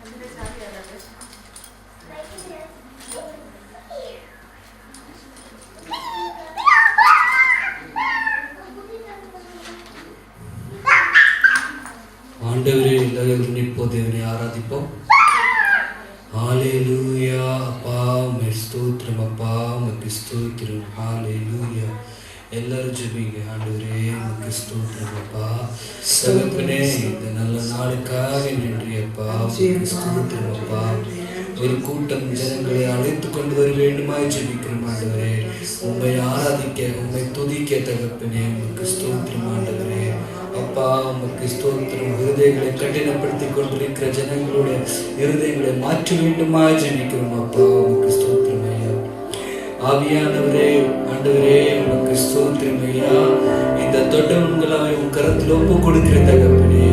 ஆண்டவரே, எல்லாரும் இப்போ தேவனை ஆராதிப்போம். ஹalleluya. அப்பா உம்மை ஸ்தோத்திரம், அப்பா உமக்கு ஸ்தோத்திரம். ஹalleluya. எல்லாரும் ஜெபிங்க. ஆண்டவரே உமக்கு ஸ்தோத்திரம் அப்பா. தகப்பனே, இந்த நல்ல நாளுக்காக நன்றி அப்பா. உமக்கு ஸ்தோத்திரம் அப்பா. ஒரு கூட்டம் ஜனங்களை அழைத்து கொண்டு வர வேண்டுமாய் ஜெபிக்கிறோம் ஆண்டவரே. உம்மை ஆராதிக்க, உம்மை துதிக்க தகப்பனே உமக்கு ஸ்தோத்திரம் ஆண்டவரே. அப்பா உமக்கு ஸ்தோத்திரம். இருதயங்களை கடினப்படுத்தி கொண்டிருக்கிற ஜனங்களுடைய இருதயங்களை மாற்ற வேண்டுமாய் ஜெபிக்கிறோம் அப்பா. உமக்கு ஸ்தோத்திரம் ஐயா. ஆவியானவரே ஆண்டவரே உமக்கு ஸ்தோத்திரம் ஐயா. இந்த தொட்டவங்களை உன் கரத்தில் ஒப்பு கொடுக்கிற தகப்பனே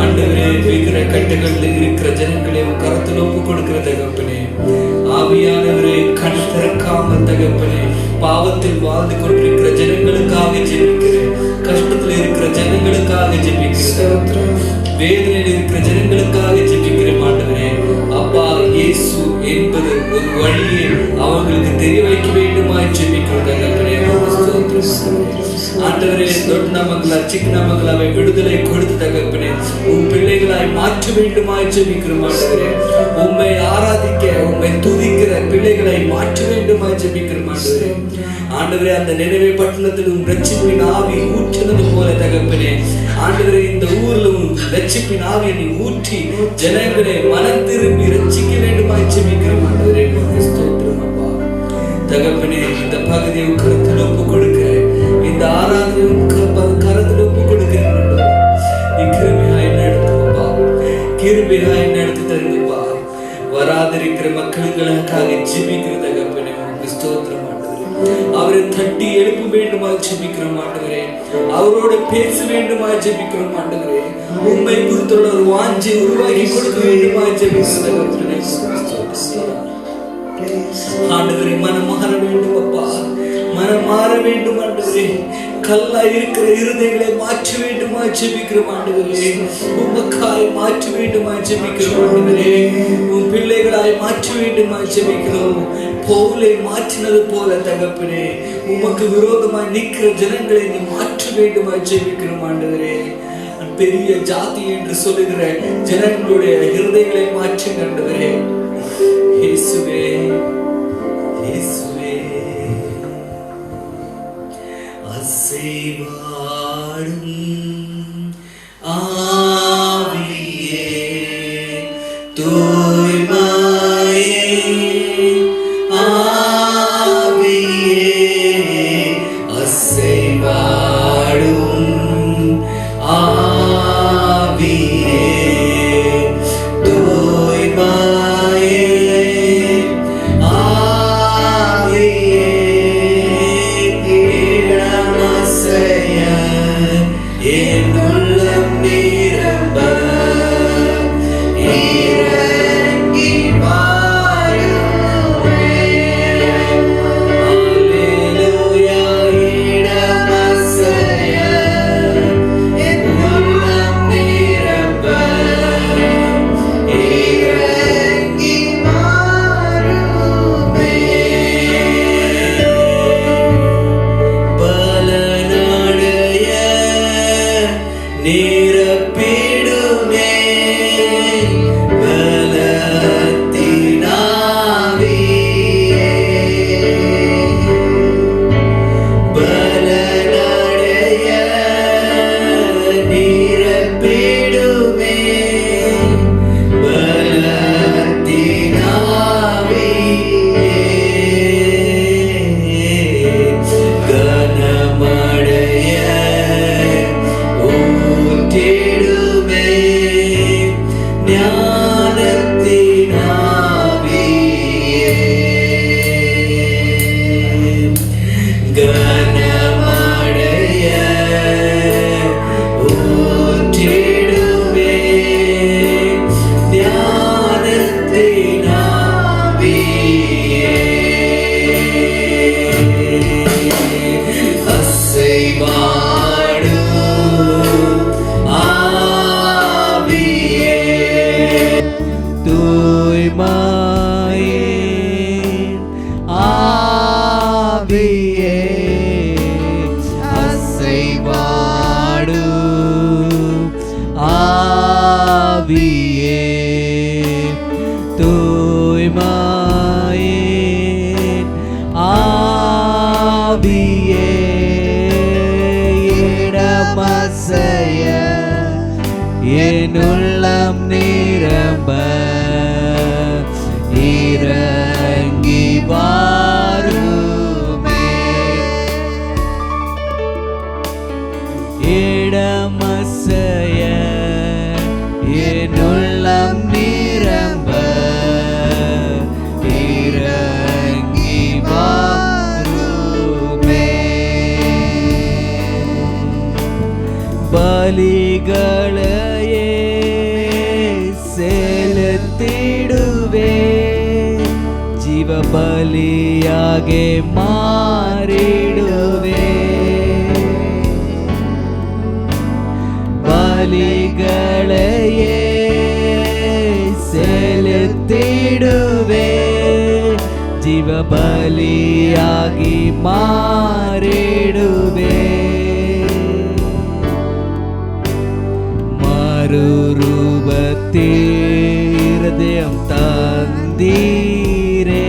ஆண்டவரே. இருக்கிற கட்டுகளில் இருக்கிற ஜனங்களை உன் கரத்தில் ஒப்பு கொடுக்கிற தகப்பனே. ஆவியானவரே, கண் திறக்காம தகப்பனே பாவத்தில் வாழ்ந்து கொண்டிருக்கிற ஜனங்களுக்காக ஜெபிக்கிறேன். கஷ்டத்தில் இருக்கிற ஜனங்களுக்காக ஜெபிக்கிறேன். வேதனையில் இருக்கிற ஜனங்களுக்காக ஜெபிக்கிறேன் ஆண்டவரே. அப்பா, இயேசு என்பது ஒரு வழியை அவங்களுக்கு தெரிய வைக்க வேண்டுமாய் ஜெபிக்கிறோம் தகப்பனே. ஆண்டவரே, தொட்டு நமங்களா சிக்க நமங்களாவை விடுதலை கொடுத்து தகப்பனே உன் பிள்ளைகளாய் மாற்ற வேண்டுமாய் ஜெபிக்கிறோம் ஆண்டவரே. உம்மை ஆராதிக்க, உம்மை துதிக்கிற பிள்ளைகளை மாற்ற வேண்டுமாய் ஜெபிக்கிறோம் ஆண்டவரே. ஆண்டவரே, அந்த நினைவே பட்டணத்தில் உன் ரட்சிப்பின் ஆவி ஊற்றினது போல தகப்பனே ஆண்டவரே, இந்த ஊர்ல உன் ரட்சிப்பின் ஆவியை நீ ஊற்றி ஜனங்களை மனம் திரும்பி ரட்சிக்க வேண்டுமாய் ஜெபிக்கிறோம் ஆண்டவரே. ஸ்தோத்திரம் அப்பா. தகப்பனே, இந்த பகுதியை கருத்தில் ஒப்பு கொடுக்கிறேன். இந்த ஆராதனை கருத்தில் ஒப்பு கொடுக்கிறேன். நீ கிருபையாய் நடத்துப்பா, கிருபையாய் நடத்தி தருங்கப்பா. வராதிருக்கிற மக்களுக்காக ஜெபிக்கிற தகப்பனே உமக்கு ஸ்தோத்திரம் ஆண்டவரே. அவரை தட்டி எழுப்ப வேண்டுமாய் ஜெபிக்கிறோம் ஆண்டவரே. அவரோட பேச வேண்டுமாய் ஜெபிக்கிறோம் ஆண்டவரே. உண்மை குறித்துள்ள ஒரு வாஞ்சை உருவாக்கி கொடுக்க வேண்டுமாய் ஜெபிக்கிறோம் ஆண்டவரே. மனம் மாற வேண்டும் அப்பா, மனம் மாற வேண்டும் ஆண்டவரே. கல்லா இருக்கிற இருதயங்களை மாற்ற வேண்டுமாய் ஜெபிக்கிறோம் ஆண்டவரே. உமக்காய் மாற்ற வேண்டுமாய் ஜெபிக்கிறோம் ஆண்டவரே. உன் பிள்ளைகளாய் மாற்ற வேண்டுமாய் ஜெபிக்கிறோம். பவுலை மாற்றினது போல தகப்பனே உமக்கு விரோதமாய் நிற்கிற ஜனங்களை நீ மாற்ற வேண்டுமாய் ஜெபிக்கிறோம் ஆண்டவரே. பெரிய ஜாதி என்று சொல்லுகிற ஜனங்களுடைய இருதயங்களை மாற்றுங்க ஆண்டவரே. இயேசுவே, இயேசுவே. அசைவாடும் ஆவியே, தூய்மையே ஆவியே, அசைவாடும் ஆவியே, தூய்மையே ஆவியே, இடமசைய என் உள்ளம் நிரம்ப இறங்கி வாருமே. அல்லேலூயா. இடமசைய என் உள்ளம் நிரம்ப ஆவியே தூய்மையின் ஆவியே இடமசைய என் உள்ளம் நிரம்ப இறங்கி வாருமே. இடமசைய என் உள்ளம் நிரம்ப இறங்கி வாருமே. பலிகளையே செலுத்திடுவே ஜீவ பலியாக மாறிடுவே. பலிகளையே செலுத்திடுவே ஜீவ பலியாகி மாறிடுவே. மறுரூபத்தீர்தயம் தந்தீரே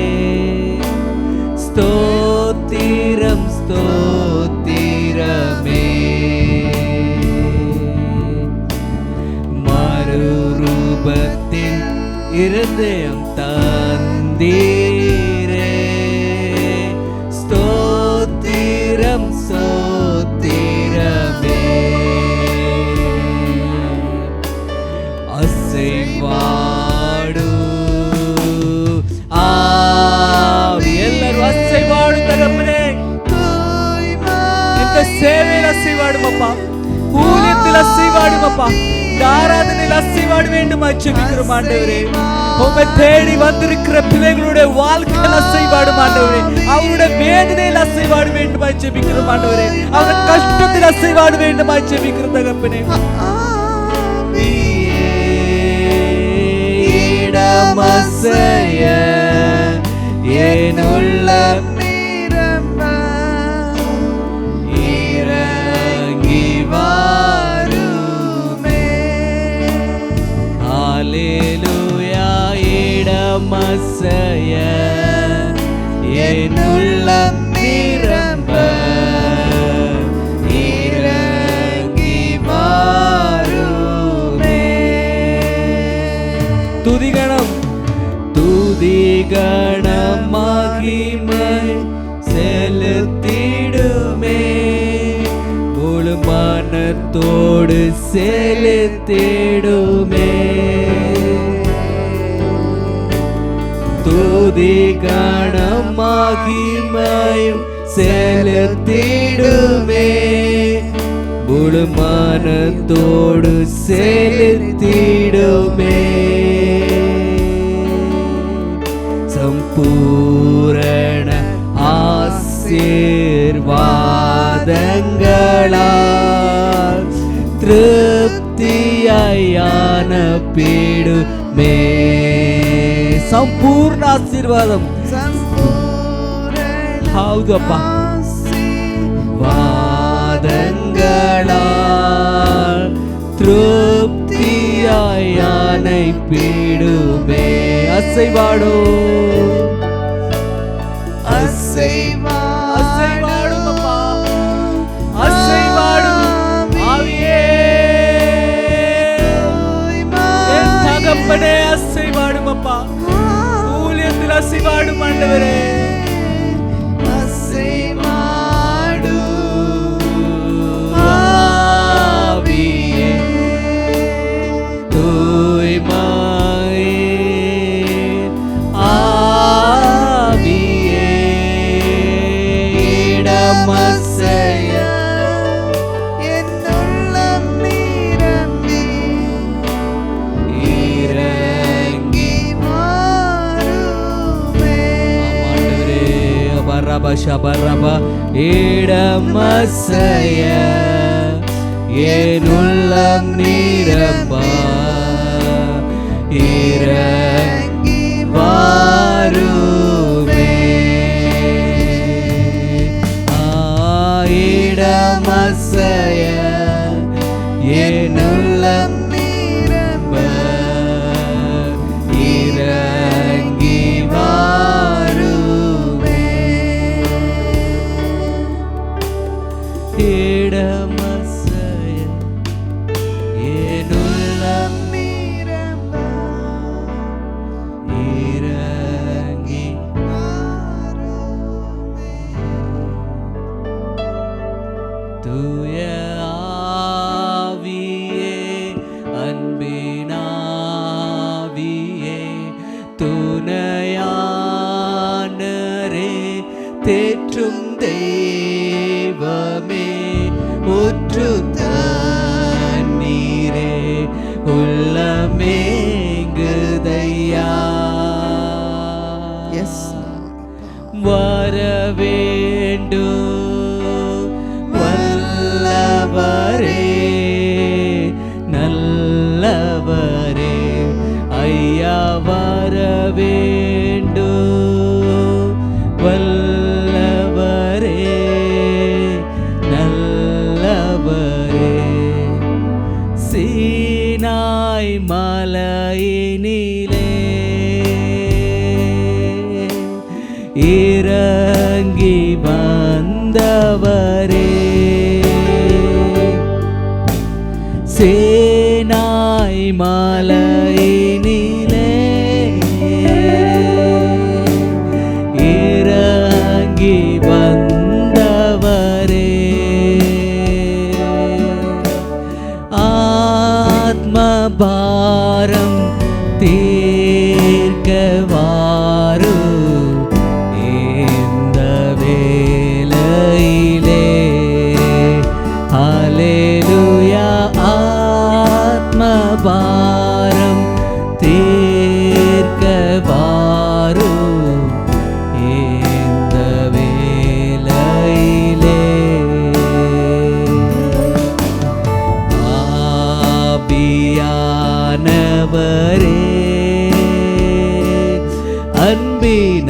ஸ்தோத்திரம் ஸ்தோத்திரமே. மறுரூபத்தின் இருதயம் தந்தீரே ஸ்தோத்திரம் ஸ்தோத்திரமே. அசைவாடு ஆவி எல்லாரும் அசைவாடு தகப்பனே. இந்த சேவையில் அசைவாடுமப்பா, ஊழியத்தில் அசைவாடுமப்பா, இந்த ஆராதனையில் அசைவாடு வேண்டும் ஜெபிக்கிறோம் ஆண்டவரே. உம்மை தேடி வந்திருக்கிற பிள்ளைகளுடைய வாழ்க்கையில் அசைவாடும் ஆண்டவரே. அவருடைய வேதனையில் அசைவாடு வேண்டும் ஜெபிக்கிறோம் ஆண்டவரே. அவருடைய கஷ்டத்தில் அசைவாடு வேண்டும் ஜெபிக்கிறோம் தகப்பனே. இடமசைய என் உள்ளம் நிரம்ப இறங்கி வாருமே. ஹல்லேலூயா. இடமசைய என் உள்ளம் நிரம்ப இறங்கி வாருமே. துதிகணம் துதிகணம் மகிமை செலுத்திடுமே முழு மனத்தோடு செலுத்திடுமே. துதிகணம் மகிமையும் செலுத்திடுமே முழு மனத்தோடு செலுத்திடுமே. சம்பூரண ஆசீர்வாதங்களால் திருப்தியாய் அனுப்பிடுமே. ಸಂಪೂರ್ಣ ಆಶೀರ್ವಾದಂ ಹೌದಪ್ಪ. வாதங்களால் திருப்தியாய் அனுப்பிடுமே. அசைவாடோ அசைவாடும் அப்பா, அசைவாடும் ஆவியே என் தகப்பனே அசைவாடும் அப்பா. ஊழியத்தில் அசைவாடும் ஆண்டவரே. Shabaraba இடமசைய என் உள்ளம் நிரம்ப இறங்கி வாருமே. இடமசைய என் உள்ளம் நிரம்ப உள்ளமேங்குதையா. எஸ் வரவேண்டும் வல்லவரே, நல்லவரே ஐயா, வரவேண்டும் வல்லவரே, நல்லவரே. சீனாய் மலையினிலே இறங்கி வந்தவரே, சீனாய் மலையினிலே இறங்கி வந்தவரே, ஆத்மபாரம் தீர்க்கவாரு இந்த வேளையிலே. ஹல்லேலூயா. ஆத்மபாரம் தீர்க்கவாரு இந்த வேளையிலே. ஆவியானவரே, அன்பினாவியானவரே,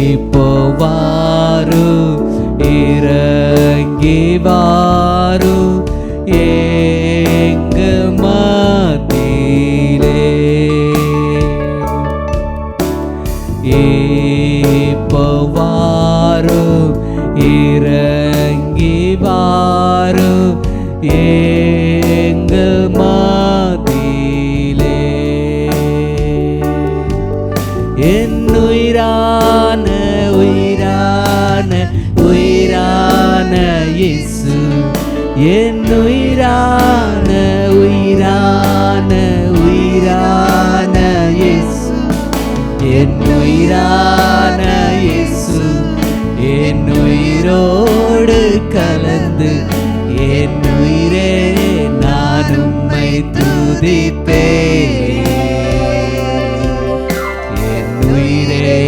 இப்போ வாரு, இறங்கி வாரு எங்க மத்தியிலே. இப்போ வாரு, இறங்கி வாரு எங்க மத்தியிலே. என் உயிரான உயிரான உயிரான இயேசு, என் உயிரான உயிரான உயிரான இயேசு, என் உயிரான இயேசு, என் உயிரோடு கலந்து என் உயிரே நான் உம்மை துதிப்பேன். என் உயிரே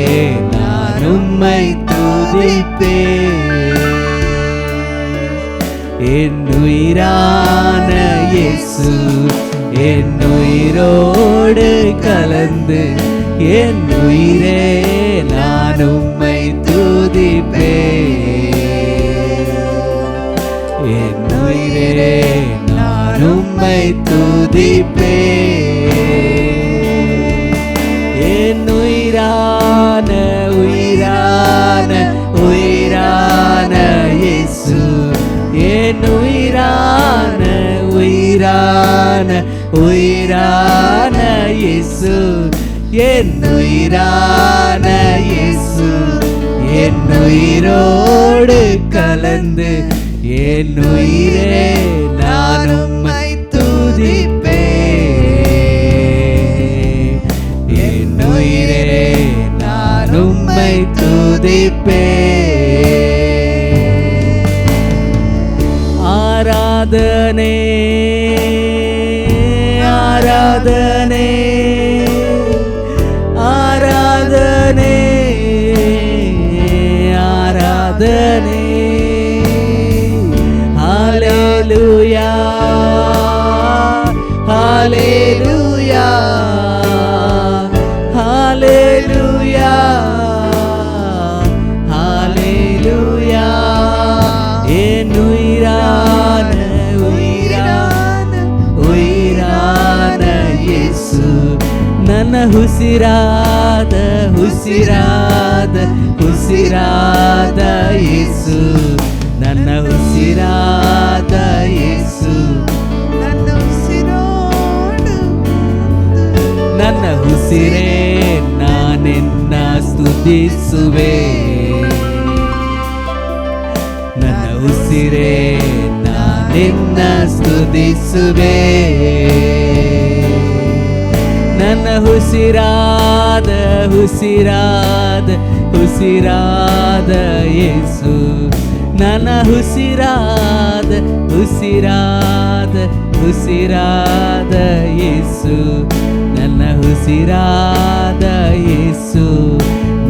நான் உம்மை துதிப்பேன். என் உயிரான இயேசு, என் உயிரோடு கலந்து என் உயிரே நான் உம்மை துதிப்பேன். என் உயிரே நான் உம்மை துதிப்பேன். என் உயிரான உயிரான உயிரான இயேசு, என் உயிரான உயிரான உயிரான இயேசு, என் உயிரான இயேசு, என் உயிரோடு கலந்து என் உயிரே நான் உம்மை துதிப்பேன். என் உயிரே நான் உம்மை துதிப்பேன். ஆராதனை ஆராதனை ஆராதனை ஆராதனை. ஹல்லேலூயா ஹல்லேலூயா ஹல்லேலூயா ஹல்லேலூயா. என் உயிரான உயிரான உயிரான இயேசு, ನನ್ನ ಉಸಿರಾದ ಉಸಿರಾದ ಉಸಿರಾದ ಯೇಸು, ನನ್ನ ಉಸಿರಾದ ಯೇಸು, ನನ್ನ ಉಸಿರೋಡು ನನ್ನ ಉಸಿರೇ ನಾನೆನ್ನ ಸ್ತುತಿಸುವೆ. ನನ್ನ ಉಸಿರೇ ನಾನೆನ್ನ ಸ್ತುತಿಸುವೆ. ನನ್ನ ಉಸಿರಾದ ಉಸಿರಾದ ಉಸಿರಾದ ಯೇಸು, ನನ್ನ ಉಸಿರಾದ ಉಸಿರಾದ ಉಸಿರಾದ ಯೇಸು, ನನ್ನ ಉಸಿರಾದ ಯೇಸು,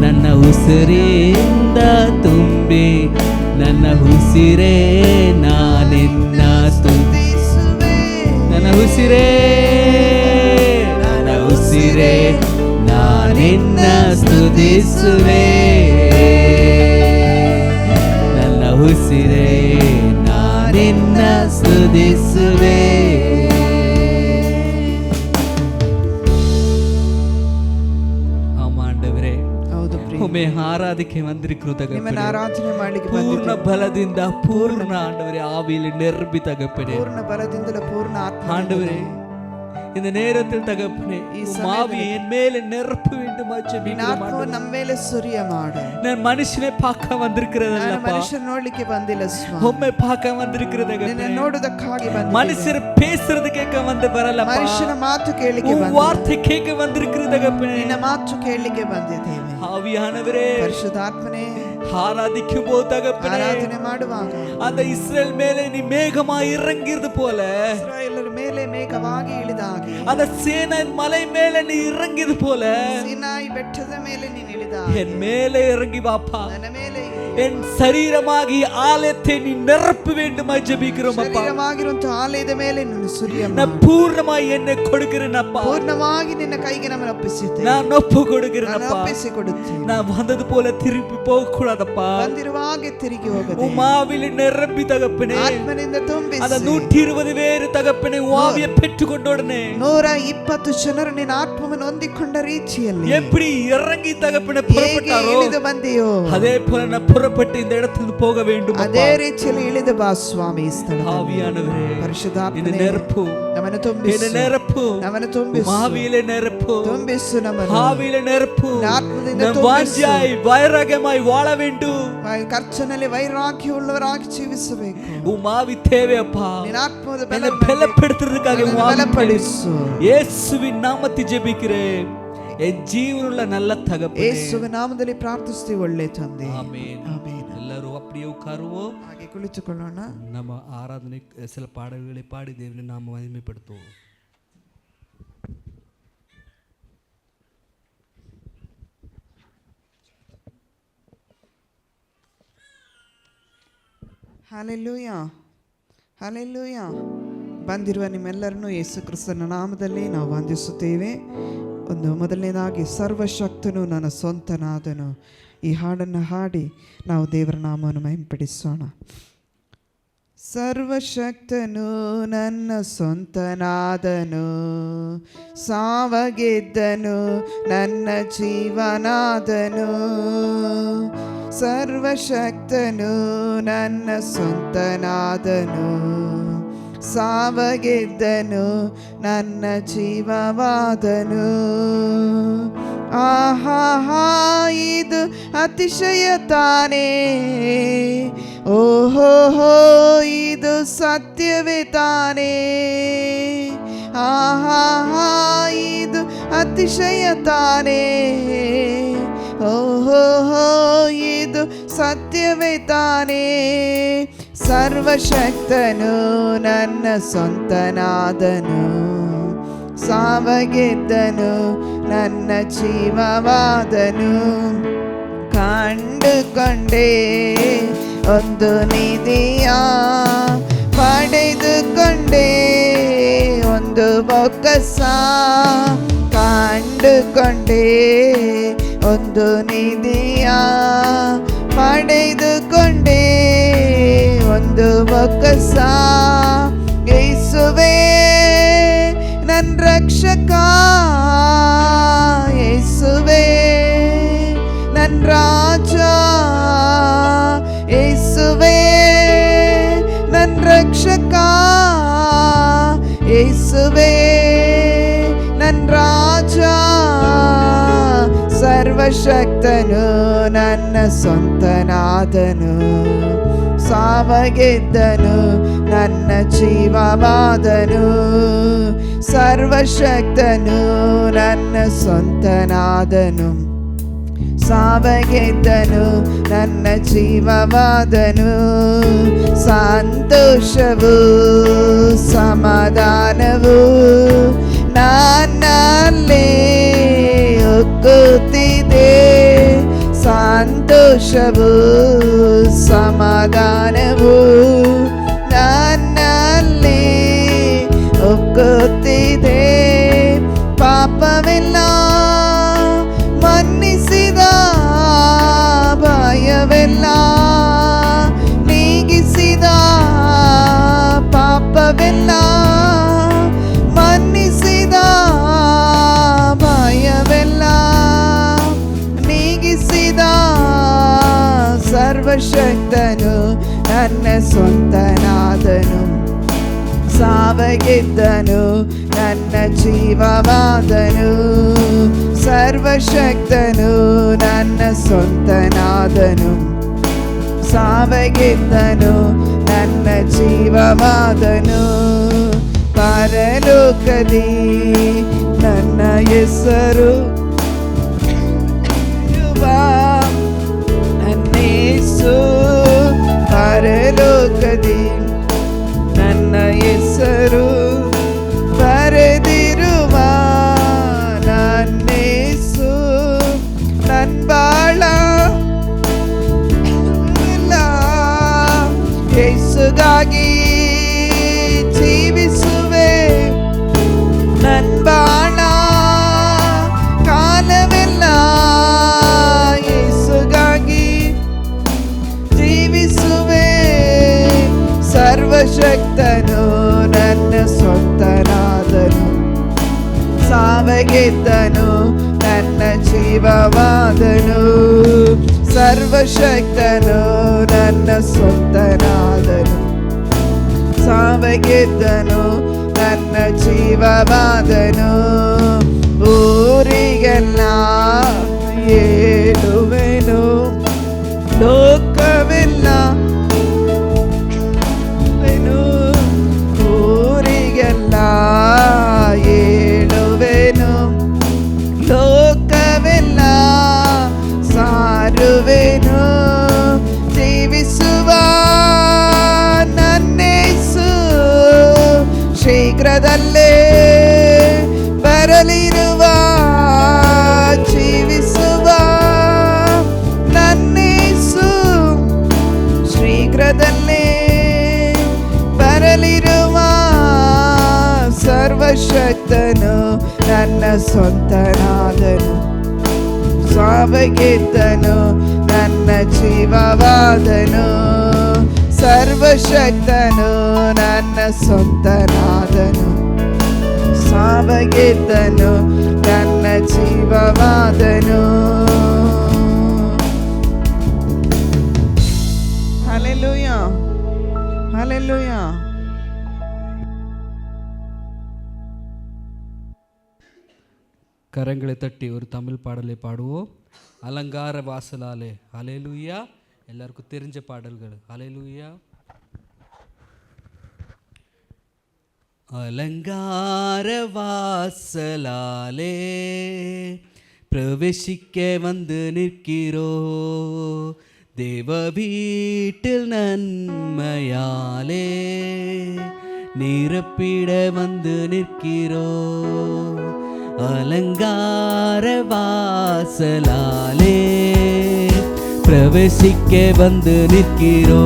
ನನ್ನ ಉಸಿರಿಂದ ತುಂಬಿ ನನ್ನ ಉಸಿರೇ ನಾನಿನ್ನ ಸ್ತುತಿಸುವೆ, ನನ್ನ ಉಸಿರೇ ನನ್ನ ಉಸಿರೇ ನಾನಿನ್ನ ಸ್ತುತಿಸುವೆ, ನನ್ನ ಉಸಿರೇ ನಾನಿನ್ನ ಸ್ತುತಿಸುವೆ. ಆಮಾಂಡವರೇ, ಹೌದು ಪ್ರಿಯ. ಒಮ್ಮೆ ಆರಾಧಕ್ಕೆ ವಂದಿರಿಕೃತ ನಿಮ್ಮನ್ನ ಆರಾಧನೆ ಮಾಡಲಿಕ್ಕೆ ಪೂರ್ಣ ಬಂದಿದ್ದೇವೆ. ಬಲದಿಂದ ಪೂರ್ಣ ಆಂಡವರೇ ஆவியில் நிரம்பி தகப்பனே, ಪೂರ್ಣ ಬಲದಿಂದಲೂ ಪೂರ್ಣ ஆண்டவரே ಆತ್ಮ இந்த நேரத்தில் தகப்பனே ஆவி என் மேல நிரப்ப வேண்டும் ಆತ್ಮವನ್ನು ನಮ್ಮ ಮೇಲೆ ಸುರಿಯ ಮಾಡು. நான் மனுஷனை பார்க்க வந்திருக்கிறதல்லப்பா, ಮನುಷ್ಯನ ನೋಡ್ಲಿಕ್ಕೆ ಬಂದಿಲ್ಲ ಸ್ವಾಮಿ, உம்மை பார்க்க வந்திருக்கிறது. ನಿನ್ನ ನೋಡುವುದಕ್ಕಾಗಿ ಬಂದಿದ್ದೇವೆ. மனுஷர் பேசுறது கேட்க வந்து வரலப்பா, ಮನುಷ್ಯನ ಮಾತು ಕೇಳಲಿಕ್ಕೆ உன் ಬಂದಿದ್ದೇವೆ. வார்த்தை கேட்க வந்திருக்கிறது தகப்பனே. ನಿನ್ನ ಮಾತು ಕೇಳಲಿಕ್ಕೆ ಬಂದಿದ್ದೇವೆ. ஆவியானவரே, ಪರಿಶುದ್ಧಾತ್ಮನೇ, ஆராதிக்கும் போது தகப்பனே, ಆರಾಧನೆ ಮಾಡುವಾಗ அந்த இஸ்ரேல் மேலே நீ மேகமாய் இறங்கிறது போல, ಇಸ್ರಾಯೇಲರ ಮೇಲೆ ಮೇಘವಾಗಿ ಇಳಿದ ಹಾಗೆ, அந்த சேனை மலை மேலே நீ இறங்கியது போல ಸೀನಾಯಿ ಬೆಟ್ಟದ ಮೇಲೆ ನೀನು ಇಳಿದ என் மேலே இறங்கி வாப்பா, ನನ್ನ ಮೇಲೆ என் சரீரமாகி ஆலயத்தை நீ நிரப்ப வேண்டுமாய் ஜெபிக்கிறோம் அப்பா. ಶರೀರವಾಗಿರುವಂತಹ ಆಲಯದ ಮೇಲೆ ನಿನ್ನ ಸುರಿಯ நான் பூர்ணமாய் என்னை கொடுக்கிறேன் அப்பா, ಪೂರ್ಣವಾಗಿ ನಿನ್ನ ಕೈಗೆ ನಮ್ಮನ್ನು ಒಪ್ಪಿಸುತ್ತೇವೆ. நான் ஒப்பு கொடுக்கிறேன் ನಾನು அப்பா. ಒಪ್ಪಿಸಿಕೊಡುತ್ತೇನೆ. நான் வந்தது போல திருப்பி போக கூடாதப்பா, ಬಂದಿರುವ ಹಾಗೆ ತಿರುಗಿ ಹೋಗದೆ உமாவில் நிரம்பி தகப்பனே, ಆತ್ಮನಿಂದ ತುಂಬಿಸಿ அந்த 120 பேர் தகப்பனே உமாவியை பெற்றுக்கொண்ட உடனே 120 ಜನರು ನಿನ್ನ ಆತ್ಮವನ್ನು ಹೊಂದಿಕೊಂಡ ರೀತಿಯಲ್ಲಿ எப்படி இறங்கி தகப்பனே ಹೇಗೆ புறப்பட்டாரோ ಇಳಿದು ಬಂದಿಯೋ அதே போல நான் புறப்பட்டு இந்த இடத்துல போக வேண்டும் ಅದೇ அப்பா. ರೀತಿಯಲ್ಲಿ ಇಳಿದು ಬಾ ಸ್ವಾಮಿ. ಈ ಸ್ಥಳದಲ್ಲಿ ஆவியானவரே, ಪರಿಶುದ್ಧಾತ್ಮನೇ, என்னை நிரப்பு, ನಮ್ಮನ್ನು என்னை ತುಂಬಿಸು, நிரப்பு, ನಮ್ಮನ್ನು ತುಂಬಿಸು, ஆவியிலே நிரப்பு, ತುಂಬಿಸು, ನಮ್ಮನ್ನು ஆவியிலே நிரப்பு. ಆತ್ಮದಿಂದ நான் ತುಂಬಿಸು. வாஞ்சியாய் வைராகமாய் வாழ வேண்டும். ಕರ್ತನಲ್ಲಿ ವೈರಾಗ್ಯ ಉಳ್ಳವರಾಗಿ ಜೀವಿಸಬೇಕು. உமாவி தேவையப்பா, ನಿನ್ನ ಆತ್ಮದ என்னை பலப்படுத்துறதுக்காக ನನ್ನನ್ನು உமாவி ಬಲಪಡಿಸು. இயேசுவின் நாமத்தில் ஜெபிக்கிறேன் என் ஜீவனுள்ள நல்ல தகப்பனே. ಯೇಸುವಿನ ನಾಮದಲ್ಲಿ ಪ್ರಾರ್ಥಿಸ್ತೀವಿ ಒಳ್ಳೆ ತಂದೆ. ஆமென். ಆಮೆನ್. ಎಲ್ಲರೂ அப்படியே உட்காருவோம். ಹಾಗೆ ಕುಳಿತುಕೊಳ್ಳೋಣ. நம்ம ஆராதனை சில பாடல்களை பாடி தேவனை நாம மகிமைப்படுத்துவோம். Hallelujah, hallelujah. ಬಂದಿರುವ ನಿಮ್ಮೆಲ್ಲರನ್ನು ಯೇಸು ಕ್ರಿಸ್ತನ ನಾಮದಲ್ಲಿ ನಾವು ವಂದಿಸುತ್ತೇವೆ. ಮೊದಲನೇದಾಗಿ ಸರ್ವಶಕ್ತನು ನನ್ನ ಸ್ವಂತನಾದನು, ಈ ಹಾಡನ್ನು ಹಾಡಿ ನಾವು ದೇವರ ನಾಮವನ್ನು ಮಹಿಮೆಪಡಿಸೋಣ. ಸರ್ವಶಕ್ತನು ನನ್ನ ಸ್ವಂತನಾದನು, ಸಾವಗೆದ್ದನು ನನ್ನ ಜೀವನಾದನು. ಸರ್ವಶಕ್ತನು ನನ್ನ ಸ್ವಂತನಾದನು, ಸಾವಗೆದ್ದನು ನನ್ನ ಜೀವವಾದನು. ಆಹಾ, ಇದು ಅತಿಶಯ ತಾನೇ, ಓಹೋ ಇದು ಸತ್ಯವೇ ತಾನೇ. ಆಹಾ, ಇದು ಅತಿಶಯ ತಾನೇ, ಓಹೋ ಇದು ಸತ್ಯವೇ ತಾನೇ. ಸರ್ವಶಕ್ತನು ನನ್ನ ಸ್ವಂತನಾದನು, ಸಾವಗೆದ್ದನು ನನ್ನ ಜೀವವಾದನು. ಕಂಡುಕೊಂಡೆ ಒಂದು ನಿಧಿಯ, ಪಡೆದುಕೊಂಡೆ ಒಂದು ಬೊಕ್ಕಸ. ಕಂಡುಕೊಂಡೆ ಒಂದು ನಿಧಿಯ, ಪಡೆದುಕೊಂಡೆ ಒಂದು ಬೊಕ್ಕಸ. ಯೇಸುವೇ ನನ್ನ ರಕ್ಷಕ, ಯೇಸುವೇ ನನ್ನ ರಾಜ, ಯೇಸುವೇ ನನ್ನ ರಕ್ಷಕ, ಯೇಸುವೇ ನನ್ನ ರಾಜ. ಸರ್ವಶಕ್ತನು ನನ್ನ ಸ್ವಂತನಾದನು, ಸಾವಗೆದ್ದನು ನನ್ನ ಜೀವವಾದನು, ಸರ್ವಶಕ್ತನು ನನ್ನ ಸ್ವಂತನಾದನು. ಸಾವಗೆದ್ದನು ನನ್ನ ಜೀವವಾದನು, ಸಂತೋಷವು ಸಮಾಧಾನವು ನನ್ನಲ್ಲಿ ಉಕ್ಕುತ್ತಿದೆ. ಸಂತೋಷವು ಸಮಾಧಾನವು ನನ್ನಲ್ಲಿ ಉಕ್ಕುತ್ತಿದೆ. ಪಾಪವೆಲ್ಲ ಮನ್ನಿಸಿದ, ಭಯವೆಲ್ಲ ನೀಗಿಸಿದ, ಪಾಪವೆಲ್ಲ ಮನ್ನಿಸಿದ, ಭಯವೆಲ್ಲ ನೀಗಿಸಿದ, ಸರ್ವಶಕ್ತನು ನನ್ನ ಸ್ವಂತನಾದನು. ಸಾವಗೆದ್ದನು ನನ್ನ ಜೀವವಾದನು, ಸರ್ವಶಕ್ತನು ನನ್ನ ಸ್ವಂತನಾದನು. ಸಾವಗೆದ್ದನು ನನ್ನ ಜೀವವಾದನು, ಪರಲೋಕದಿ ನನ್ನ ಹೆಸರು ನನ್ನೇಸು, ಪರಲೋಕದಿ ನನ್ನ ಹೆಸರು ಬರೆದಿರುವ ನನ್ನೇಸು. ನನ್ನ ಬಾಳ ಯೇಸುಗಾಗಿ ಜೀವಿಸುವೆ, ನನ್ನ ಬಾಳ ಕಾಲವೆಲ್ಲ ಯೇಸುಗಾಗಿ ಜೀವಿಸುವೆ. ಸರ್ವಶಕ್ತನು ನನ್ನ ಸ್ವಂತನಾದನು, ಸಾವಗೆದ್ದನು ನನ್ನ ಜೀವವಾದನು, ಸರ್ವಶಕ್ತನು ನನ್ನ ಸ್ವಂತನಾದನು. ಸಾವಗೆದ್ದನು ನನ್ನ ಜೀವವಾದನು, ಊರಿಗೆಲ್ಲ ಹೇಳುವೆನು, ಲೋಕವೆಲ್ಲ ಊರಿಗೆಲ್ಲ ಹೇಳುವೆನು, ಲೋಕವೆಲ್ಲ ಸಾರುವೆನು. ಜೀವಿಸುವ ನನ್ನೇಸು ಶೀಘ್ರದಲ್ಲೇ ಬರಲಿರುವ, ಜೀವಿಸುವ ನನ್ನೇಸು ಶೀಘ್ರದಲ್ಲೇ ಬರಲಿರುವ, ಸರ್ವಶಕ್ತನು ನನ್ನ ಸ್ವಂತನಾದನು. ಸಾವಗೆದ್ದನು ನನ್ನ ಜೀವವಾದನು, ಸರ್ವಶಕ್ತನು ನನ್ನ ಸ್ವಂತನಾದನು. ಸಾವಗೆದ್ದನು ನನ್ನ ಜೀವವಾದನು. Hallelujah, hallelujah. கரங்களை தட்டி ஒரு தமிழ் பாடலை பாடுவோம். அலங்கார வாசலாலே. ஹல்லேலூயா. எல்லாருக்கும் தெரிஞ்ச பாடல்கள். ஹல்லேலூயா. அலங்கார வாசலாலே பிரவேசிக்க வந்து நிற்கிறோ, தேவ வீட்டில் நன்மையாலே நிரப்பிட வந்து நிற்கிறோ. அலங்கார வாசலாலே பிரவேசிக்க வந்து நிற்கிறோ,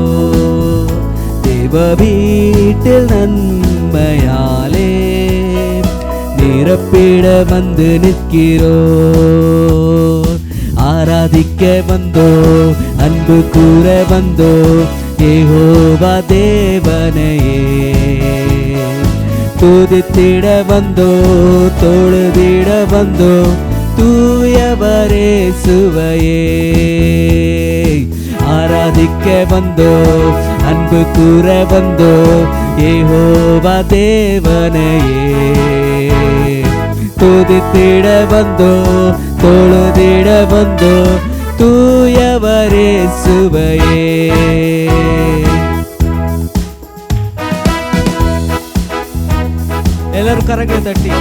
தேவ வீட்டில் நன்மையாலே நிரப்பிட வந்து நிற்கிறோ. ஆராதிக்க வந்தோ, அன்பு கூற வந்தோ, யெகோவா தேவனையே துதித்திட வந்தோ, தொழுதிட வந்தோ, தூயவரே சுவையே. ஆராதிக்க வந்தோ, அன்பு கூற வந்தோ, யெகோவா தேவனையே துதித்திட வந்தோ, தொழுதிட வந்தோ, தூயவரே சுவையே. ಎಲ್ಲರೂ ಕರಗೆ ತಟ್ಟಿ.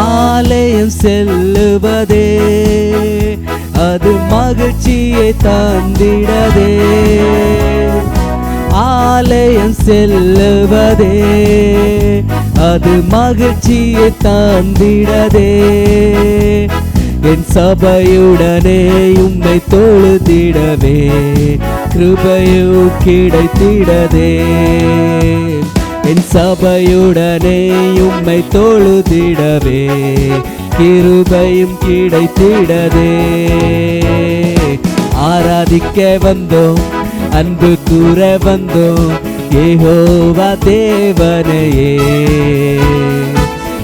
ஆலயம் செல்லுவதே அது மகிழ்ச்சியை தந்திடதே. ஆலயம் செல்லுவதே அது மகிழ்ச்சியை தந்திடதே. என் சபையுடனே உம்மை தொழுதிடவே கிருபையு கிடைத்திடதே. என் சபையுடனே உம்மை தொழுதிடவே கிருபையும் கிடைத்திடதே. ஆராதிக்க வந்தோம், அன்பு கூற வந்தோம், யெகோவா தேவனையே.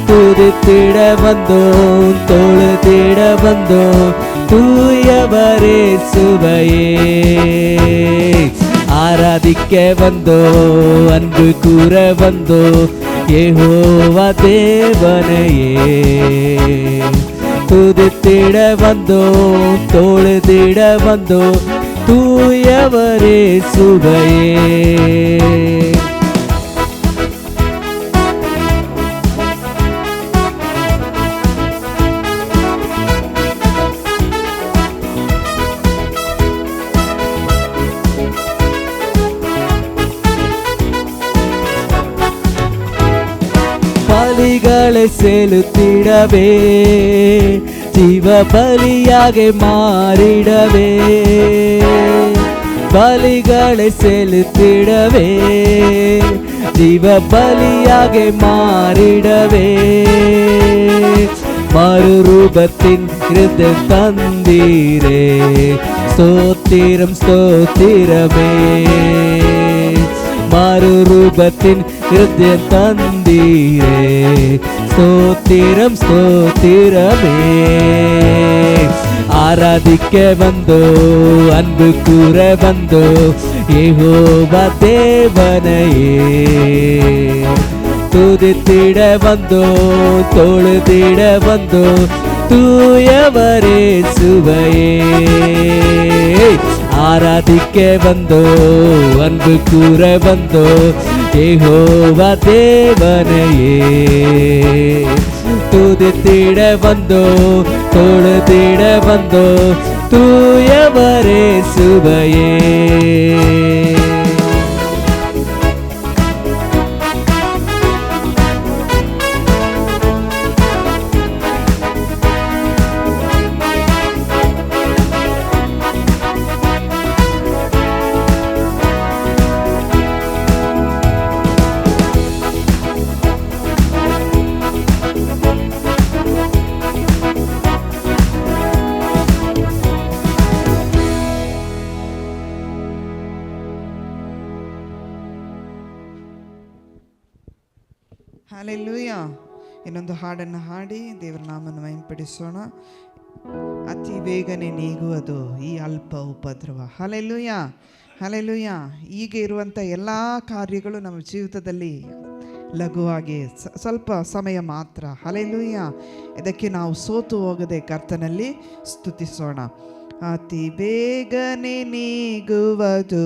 துதித்திட வந்தோம், தொழுதிட வந்தோம், தூயவரே சுவையே. ஆராதிக்க வந்தோ, அன்பு கூற வந்தோ, யெகோவா தேவனையே. துதித்திட வந்தோ, தொழுதிட வந்தோ, தூயவரே சுவையே. பலிகளை செலுத்திடவே ஜீவ பலியாக மாறிடவே. பலிகளை செலுத்திடவே ஜீவ பலியாக மாறிடவே. மறுரூபத்தின் இருதம் தந்தீரே, ஸ்தோத்திரம் ஸ்தோத்திரமே. மறுரூபத்தின் இருதயம் தந்தீரே, ஸ்தோத்திரம் ஸ்தோத்திரமே. ஆராதிக்க வந்தோ, அன்பு கூற வந்தோ, யெகோவா தேவனையே. துதித்திட வந்தோ, தொழுதிட வந்தோ, தூயவரே சுவையே. ஆராதிக்க வந்தோ, அன்பு கூற வந்தோ, யெகோவா தேவனையே. துதித்திட வந்தோ, தொழுதிட வந்தோ, தூயவரே சுவையே. ಹಲ್ಲೆಲೂಯಾ. ಇನ್ನೊಂದು ಹಾಡನ್ನು ಹಾಡಿ ದೇವರ ನಾಮವನ್ನು ಮಹಿಮೆಪಡಿಸೋಣ. ಅತಿ ಬೇಗನೆ ನೀಗುವುದು ಈ ಅಲ್ಪ ಉಪದ್ರವ. Hallelujah, hallelujah. ಈಗ ಇರುವಂಥ ಎಲ್ಲ ಕಾರ್ಯಗಳು ನಮ್ಮ ಜೀವಿತದಲ್ಲಿ ಲಘುವಾಗಿ ಸ್ವಲ್ಪ ಸಮಯ ಮಾತ್ರ. ಹಲ್ಲೆಲೂಯಾ. ಇದಕ್ಕೆ ನಾವು ಸೋತು ಹೋಗದೆ ಕರ್ತನಲ್ಲಿ ಸ್ತುತಿಸೋಣ. ಅತಿ ಬೇಗನೆ ನೀಗುವುದು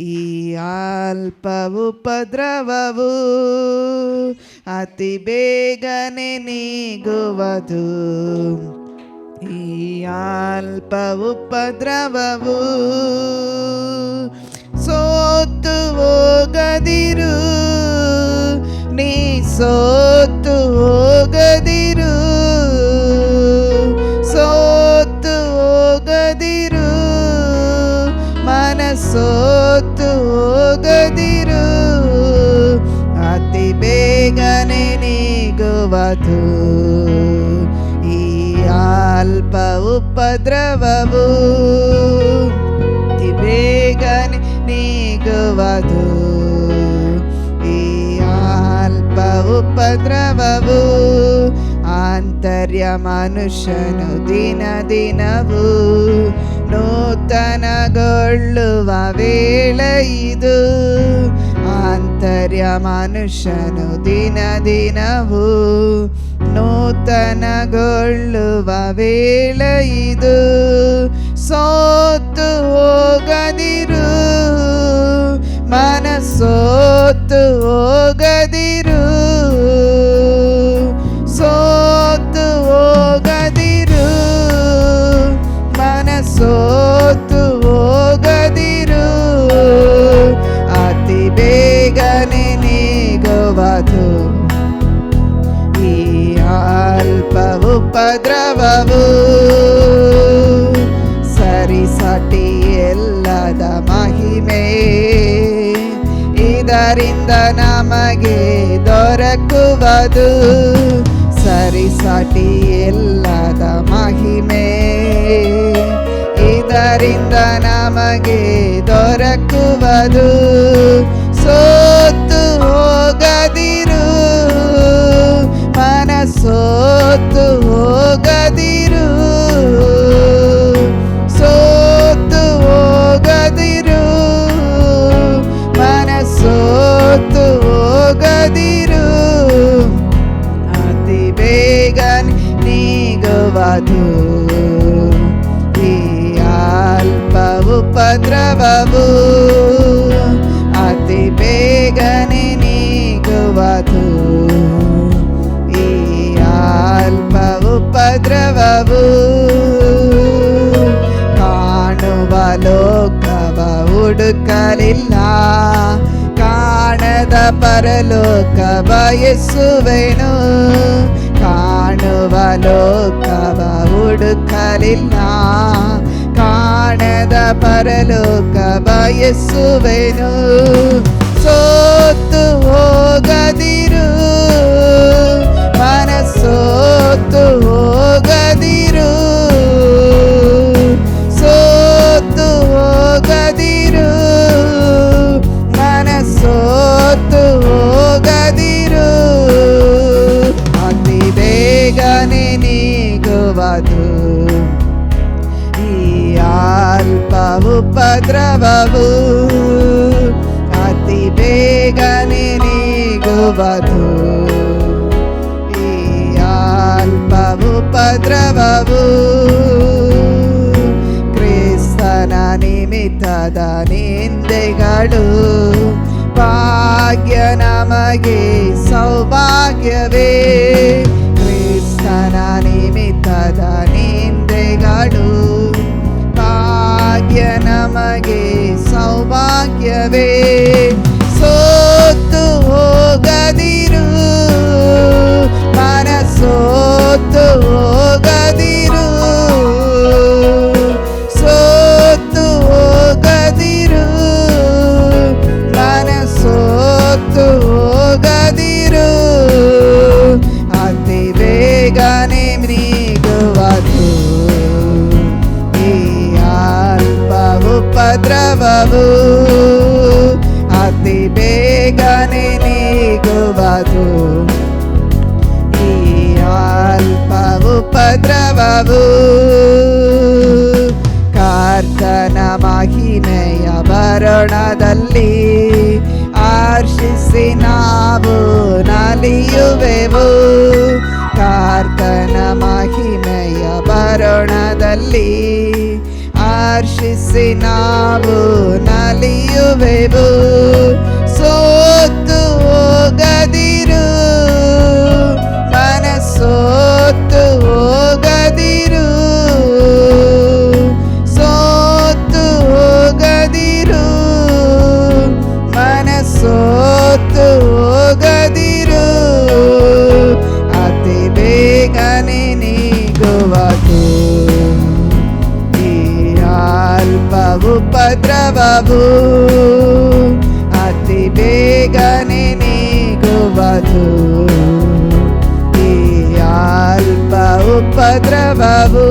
ಈ ಅಲ್ಪ ಉಪದ್ರವವು, ಅತಿ ಬೇಗನೆ ನೀಗುವುದು ಈ ಅಲ್ಪ ಉಪದ್ರವವು. ಸೋತು ಹೋಗದಿರು, ನೀ ಸೋತು ಹೋಗದಿರು, ಸೋತು ಹೋಗದಿರು, ಮನಸೋತು ಹೋಗದಿರು. ಅತಿ ಬೇಗನೆ ನೀಗುವುದು ಈ ಅಲ್ಪ ಉಪದ್ರವವು, ಅತಿ ಬೇಗನೆ ನೀಗುವುದು ಈ ಅಲ್ಪ ಉಪದ್ರವವು. ಆಂತರ್ಯ ಮನುಷ್ಯನು ದಿನ ದಿನವೂ ನೂತನಗೊಳ್ಳುವ ವೇಳೆ ಇದು. ಆಂತರ್ಯ ಸೌಂದರ್ಯ ಮನುಷ್ಯನು ದಿನ ದಿನವೂ ನೂತನಗೊಳ್ಳುವ ವೇಳೆ ಇದು. ಸೋತು ಹೋಗದಿರು, ಮನಸೋತು ಹೋಗದಿರು, ಸೋತು ಹೋಗದಿರು, ಮನಸೋತು ಹೋಗದಿರು. ಅತಿ ಬೇಗನೆ ನೀಗುವುದು ಈ ಅಲ್ಪ ಉಪದ್ರವವು. ಸರಿಸಾಟಿ ಎಲ್ಲದ ಮಹಿಮೆ ಇದರಿಂದ ನಮಗೆ ದೊರಕುವುದು. ಸರಿಸಾಟಿ ಎಲ್ಲದ ಮಹಿಮೆ ಇದರಿಂದ ನಮಗೆ ದೊರಕುವುದು. ಸೋತು ಹೋಗದಿರು, ಮನಸೋತು ಹೋಗದಿರು, ಸೋತು ಹೋಗದಿರು, ಮನಸೋತು ಹೋಗದಿರು. ಅತಿ ಬೇಗನೆ ನೀಗುವುದು ಈ ಅಲ್ಪ ಉಪದ್ರವವು. ಅತಿ ಬೇಗನೆ ನೀಗುವುದು ಈ ಅಲ್ಪ ಉಪದ್ರವವು. ಕಾಣುವ ಲೋಕವ ಹುಡುಕಲಿಲ್ಲ, ಕಾಣದ ಪರಲೋಕ ಬಯಸುವೆನು. ಕಾಣುವ ಲೋಕವ ಹುಡುಕಲಿಲ್ಲ, ಕಾಣದ ಪರಲೋಕ ಬಯಸುವೆನು. ಸೋತು ಹೋಗದಿರು, ಮನಸೋತು ಹೋಗದಿರು, ಸೋತು ಹೋಗದಿರು, ಮನಸೋತು ಹೋಗದಿರು. ಅತಿ ಬೇಗನೆ ನೀಗುವುದು ಈ ಅಲ್ಪ ಉಪದ್ರವವು. ಅತಿ ಬೇಗನೆ ನೀಗುವುದು ಈ ಅಲ್ಪ ಉಪದ್ರವವು. ಕ್ರಿಸ್ತನ ನಿಮಿತ್ತದ ನಿಂದೆಗಳು ಭಾಗ್ಯ ನಮಗೆ ಸೌಭಾಗ್ಯವೇ. ಕ್ರಿಸ್ತನ ನಿಮಿತ್ತದ ನಿಂದೆಗಳು ಭಾಗ್ಯ ನಮಗೆ ಸೌಭಾಗ್ಯವೇ. ಸೋತು ಹೋಗದಿರು, ಮನಸೋತು ಹೋಗದಿರು, ಸೋತು ಹೋಗದಿರು, ಮನಸೋತು ಹೋಗದಿರು. ಅತಿ ಬೇಗನೆ ನೀಗುವುದು ಈ ಅಲ್ಪ ಉಪದ್ರವವು. ಅತಿ ಬೇಗನೆ ನೀಗುವುದು ಈ ಅಲ್ಪ ಉಪದ್ರವವು. ಕರ್ತನ ಮಹಿಮೆಯ ಬರಣದಲ್ಲಿ ಆರ್ಷಿಸಿ ನಾವು ನಲಿಯುವೆವು. ಕರ್ತನ ಮಹಿಮೆಯ ಬರಣದಲ್ಲಿ ಆರ್ಷಿಸಿ ನಾವು ನಲಿಯುವೆವು. ಸೋತು ಹೋಗದಿರು, ಮನಸೋತು ಹೋಗದಿರು, ಸೋತು ಹೋಗದಿರು, ಮನಸೋತು ಹೋಗದಿರು. ಅತಿ ಬೇಗನೆ ನೀಗುವುದು ಈ ಅಲ್ಪ ಉಪದ್ರವವು. ಅತಿ ಬೇಗನೆ ನೀಗುವುದು ಈ ಅಲ್ಪ ಉಪದ್ರವವು.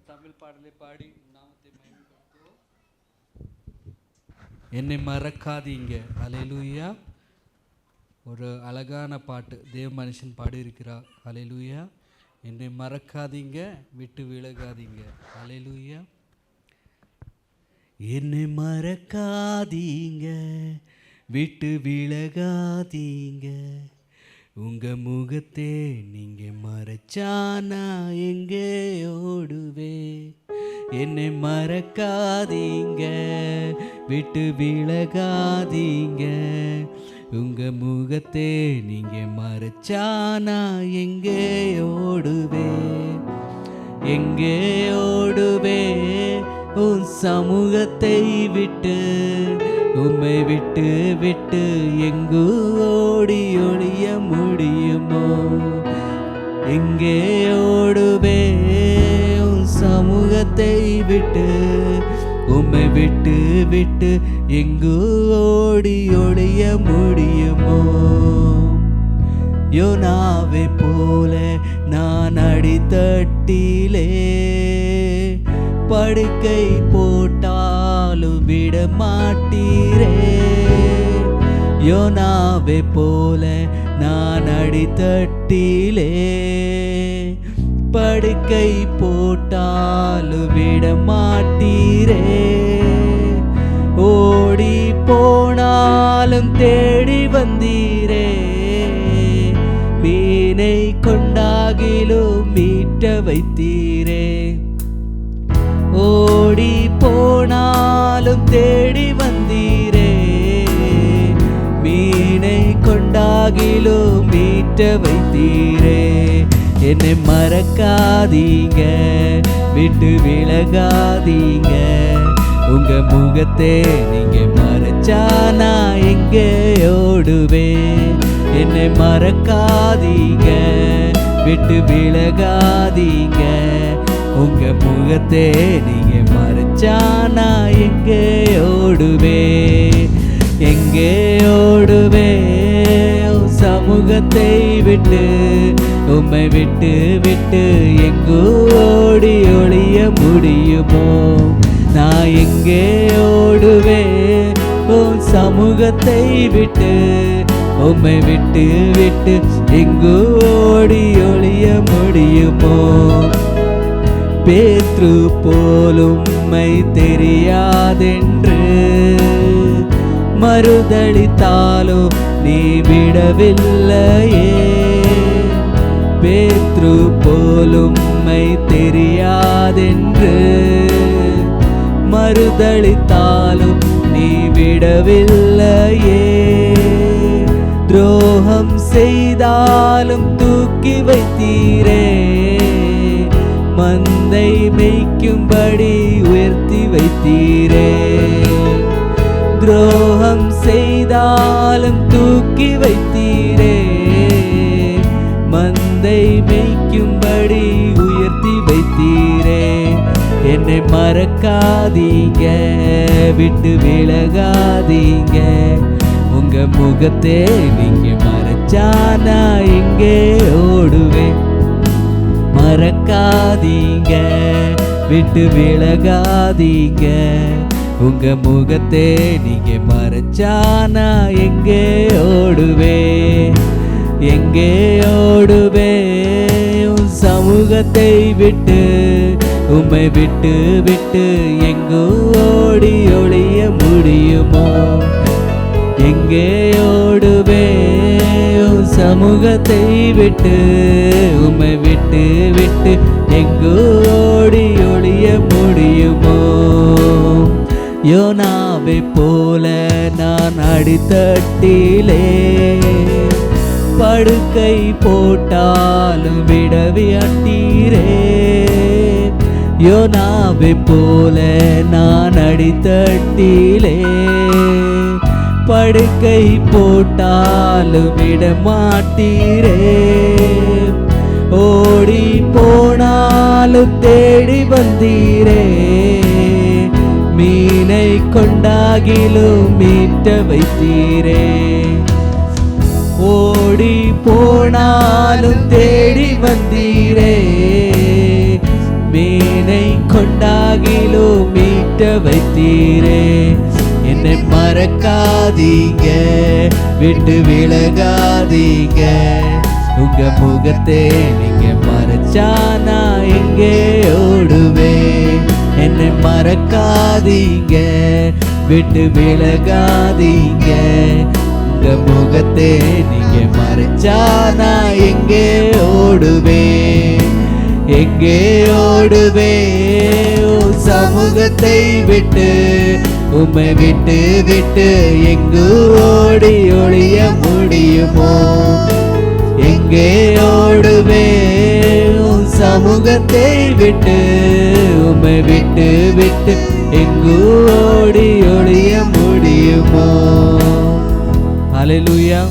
தமிழ் பாடலை பாடி நாமத்தை மகிமைப்படுத்துவோம். என்னை மறக்காதீங்க. ஹல்லேலூயா. ஒரு அழகான பாட்டு தேவ மனுஷன் பாடியிருக்கிறார். ஹல்லேலூயா. என்னை மறக்காதீங்க, விட்டு விலகாதீங்க. அல்லேலூயா. என்னை மறக்காதீங்க, விட்டு விலகாதீங்க, உங்க முகத்தே நீங்க மறைச்சானா எங்கே ஓடுவே. என்னை மறக்காதீங்க, விட்டு விலகாதீங்க, உங்க முகத்தே நீங்க மறைச்சானா எங்கே ஓடுவே. எங்கே ஓடுவே உன் சமூகத்தை விட்டு, உம்மை விட்டு விட்டு எங்கு ஓடி ஒளிய முடியுமோ. எங்கே ஓடுவே உன் சமூகத்தை விட்டு, உம்மை விட்டு விட்டு எங்கு ஓடி ஒளிய முடியுமோ. யோனாவை போல நான் அடித்தட்டிலே படுக்கை போட்டாலும் விட மாட்டீரே. யோனாவை போல நான் அடித்தட்டிலே படுக்கை போட்டாலும் விட மாட்டீரே. ஓடி போனாலும் தேடி வந்தீரே, மீனை கொண்டாகிலும் மீட்ட வைத்தீரே. ஓடி போனாலும் தேடி வந்தீரே, மீனை கொண்டாகிலும் மீட்ட வைத்தீரே. என்னை மறக்காதீங்க, விட்டு விலகாதீங்க, உங்க முகத்தே நீங்க மறைச்சானா எங்கே ஓடுவே. என்னை மறக்காதீங்க, விட்டு விலகாதீங்க, உங்க முகத்தே நீங்க மறைச்சானா எங்கே ஓடுவே. எங்கே ஓடுவே சமூகத்தை விட்டு, உம்மை விட்டு விட்டு எங்கு ஓடி ஒளிய முடியுமோ. நான் எங்கே ஓடுவே உன் சமூகத்தை விட்டு, உம்மை விட்டு விட்டு எங்கு ஓடி ஒளிய முடியுமோ. பேதுரு போல் உம்மை தெரியாதென்று மறுதளித்தாலோ நீ விடவில்லையே. பேதுரு போல் உம்மை தெரியாதென்று மறுதளித்தாலும் நீ விடவில்லையே. துரோகம் செய்தாலும் தூக்கி வைத்தீரே, மந்தை மேய்க்கும்படி உயர்த்தி வைத்தீரே. துரோகம் செய்தாலும் தூக்கி வைத்தீரே, மந்தை மேய்க்கும்படி உயர்த்தி வைத்தீரே. என்னை மறக்காதீங்க, விட்டு விலகாதீங்க, உங்க முகத்தே நீங்க மறைச்சானா எங்கே ஓடுவேன். மறக்காதீங்க, விட்டு விலகாதீங்க, உங்க முகத்தே நீங்க மறைச்சானா எங்கே ஓடுவே. எங்கே ஓடுவே உன் சமூகத்தை விட்டு, உம்மை விட்டு விட்டு எங்கு ஓடி ஒளிய முடியுமோ. எங்கே ஓடுவே உன் சமூகத்தை விட்டு, உம்மை விட்டு விட்டு எங்கு ஓடி ஒளிய முடியுமோ. யோனாவை போல நான் அடித்தட்டிலே படுக்கை போட்டாலும் விடவிட்டீரே. யோனாவை போல நான் அடித்தட்டிலே படுக்கை போட்டாலும் விட மாட்டீரே. ஓடி போனாலும் தேடி வந்தீரே, மீனை கொண்டாகிலும் மீட்ட வைத்தீரே. ஓடி போனாலும் தேடி வந்தீரே, மீனை கொண்டாகிலும் மீட்ட வைத்தீரே. என்னை மறக்காதீங்க, விட்டு விலகாதீங்க, உங்க முகத்தை நீங்க மறைச்சு மறைச்சா நான் எங்கே ஓடுவேன். என்னை மறக்காதீங்க, விட்டு விலகாதீங்க. உங்க முகத்தை நீங்க மறைச்சா நான் எங்கே ஓடுவேன், எங்கே ஓடுவேன். உன் சமூகத்தை விட்டு, உம்மை விட்டு விட்டு எங்கு ஓடி ஒளிய முடியுமோ. எங்கே ஓடுவேன் உன் சமூகத்தை விட்டு, உம்மை விட்டு விட்டு எங்கு ஓடி ஒளிய முடியுமோ. ஹல்லேலூயா.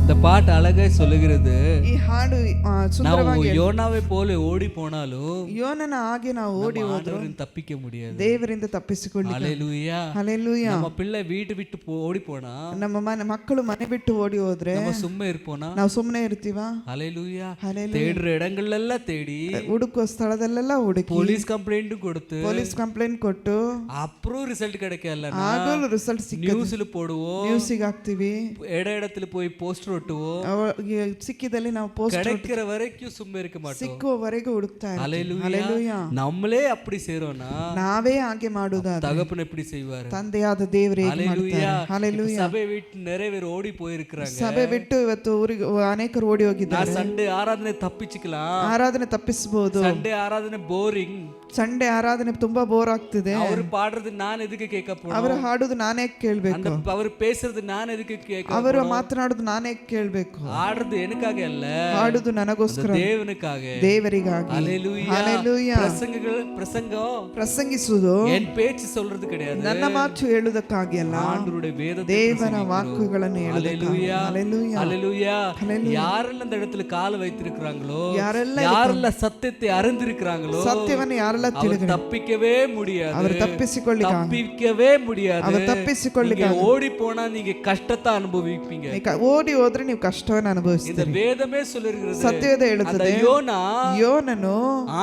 இந்த பாட்டு அழகா சொல்லுகிறது, ಈ ಹಾಡು ನಾವು ಸುಂದರವಾಗಿ ಯೋನಾವೆ ಪೋಲೆ ಓಡಿ ಪೋನಾಲು ಯೋನನ ಹಾಗೆ ನಾವು ಓಡಿ ಹೋದ್ರು ತಪ್ಪಿக்க முடியாது. ದೇವರಿಂದ ತಪ್ಪಿಸಿಕೊಳ್ಳಿಕ್ಕೆ. ஹல்லேலூயா. ಹಲ್ಲೆಲೂಯಾ. நம்ம பிள்ளை வீட்டு விட்டு ஓடி போனா, ನಮ್ಮ ಮಕ್ಕಳು ಮನೆ ಬಿಟ್ಟು ಓಡಿ ಹೋದ್ರೆ நம்ம ಸುಮ್ಮನೆ ಇರ್ಪೋನಾ? ನಾವು ಸುಮ್ಮನೆ ಇರ್ತೀವಾ? ஹல்லேலூயா. ಹಲ್ಲೆಲೂಯಾ. தேடுற இடங்கள்ல தேடி, ಹುಡುಕುವ ಸ್ಥಳದಲ್ಲೆಲ್ಲ ಹುಡುಕಿ, போலீஸ் ಕಂಪ್ಲೇಂಟ್ கொடுத்து, ಪೊಲೀಸ್ ಕಂಪ್ಲೇಂಟ್ ಕೊಟ್ಟು அப்புறம் ரிசல்ட் கிடைக்கல, ಆಗಲೂ ರಿಸಲ್ಟ್ ಸಿಕ್ಕಲ್ಲ. நியூஸ்ல போடுவோம், ನ್ಯೂಸಿಗೆ ಹಾಕ್ತಿವಿ, இடத்துல போய் போஸ்டರ್ ஒட்டுவோம். ಸಿಕ್ಕಿದಲ್ಲಿ ನಾವು ಪೋಸ್ಟ್ கிடைக்கிற வரைக்கும் சும்மா இருக்க மாட்டோம். ಸಿಕ್ಕುವವರೆಗೂ ಹುಡುಕ್ತಾ ಇರ್ತೀವಿ. ஹல்லேலூயா. ಹಲ್ಲೆಲೂಯಾ. நம்மளே அப்படி செய்றோம்னா ನಾವೇ ಹಾಗೆ ಮಾಡುವುದಾದ್ರೆ தகப்பன் எப்படி செய்வாரு? ತಂದೆಯಾದ ದೇವರೇ ಹೇಗೆ ஹல்லேலூயா. ಮಾಡ್ತಾರೆ. ಹಲ್ಲೆಲೂಯಾ. சபை விட்டு நிறைய பேர் ஓடி போயிருக்காங்க. ಸಭೆ ಬಿಟ್ಟು ಇವತ್ತು ಊರಿಗೆ ಅನೇಕರು ಓಡಿ ಹೋಗಿದ್ದಾರೆ. நான் சண்டே ஆராதனை தப்பிச்சுக்கலாம், ಆರಾಧನೆ ತಪ್ಪಿಸಬಹುದು. சண்டே ஆராதனை போரிங், ಸಂಡೆ ಆರಾಧನೆ ತುಂಬಾ ಬೋರ್ ಆಗ್ತಿದೆ. அவர் பாடுறது நான் எதுக்கு கேட்க போறேன், ಅವರು ಹಾಡುದು ನಾನೇ ಕೇಳ್ಬೇಕು, அந்த அவர் பேசுறது நான் எதுக்கு கேட்க ಅವರು போறேன், ಮಾತನಾಡುದು ನಾನೇ ಕೇಳ್ಬೇಕು. ஆடுறது எனக்காக அல்ல, ಹಾಡುದು ನನಗೋಸ್ಕರ, தேவனுக்காக, ದೇವರಿಗಾಗಿ. ஹல்லேலூயா. ಹಲ್ಲೆಲೂಯಾ. பிரசங்கம் ಪ್ರಸಂಗಿಸುವುದು என் பேச்சு சொல்றது கிடையாது, ನನ್ನ ಮಾತು ಹೇಳುವುದಕ್ಕಾಗಿ ಅಲ್ಲ, ஆண்டவருடைய வேதத்தை ದೇವರ பிரசங்கிக்கிறோம். ವಾಕ್ಯಗಳನ್ನು ಹೇಳುವುದಕ್ಕಾಗಿ. ஹல்லேலூயா. ಹಲ್ಲೆಲೂಯಾ. ஹல்லேலூயா. ஹல்லேலூயா. யாரெல்லாம் இந்த இடத்துல கால் வைத்திருக்கிறாங்களோ, யாரெல்லாம் யாரெல்லாம் சத்தியத்தை அறிந்திருக்கிறாங்களோ, ಸತ್ಯವನ್ನು ಯಾರೆಲ್ಲ அவர் ತಿಳಿದ್ರು தப்பிக்கவே முடியாது, ಅವರು ತಪ್ಪಿಸಿಕೊಳ್ಳಿಕ್ಕೆ தப்பிக்கவே முடியாது. அவர் ತಪ್ಪಿಸಿಕೊಳ್ಳಿಕ್ಕೆ நீங்க ஓடி போனா நீங்க கஷ்டத்தை அனுபவிப்பீங்க. ಓಡಿ ಹೋದ್ರೆ ನೀವು ಕಷ್ಟವನ್ನು இந்த ಅನುಭವಿಸ್ತೀರಿ. வேதமே சொல்லுகிறது, ಸತ್ಯವೇದ அந்த ಹೇಳುತ್ತದೆ, யோனா ಯೋನನು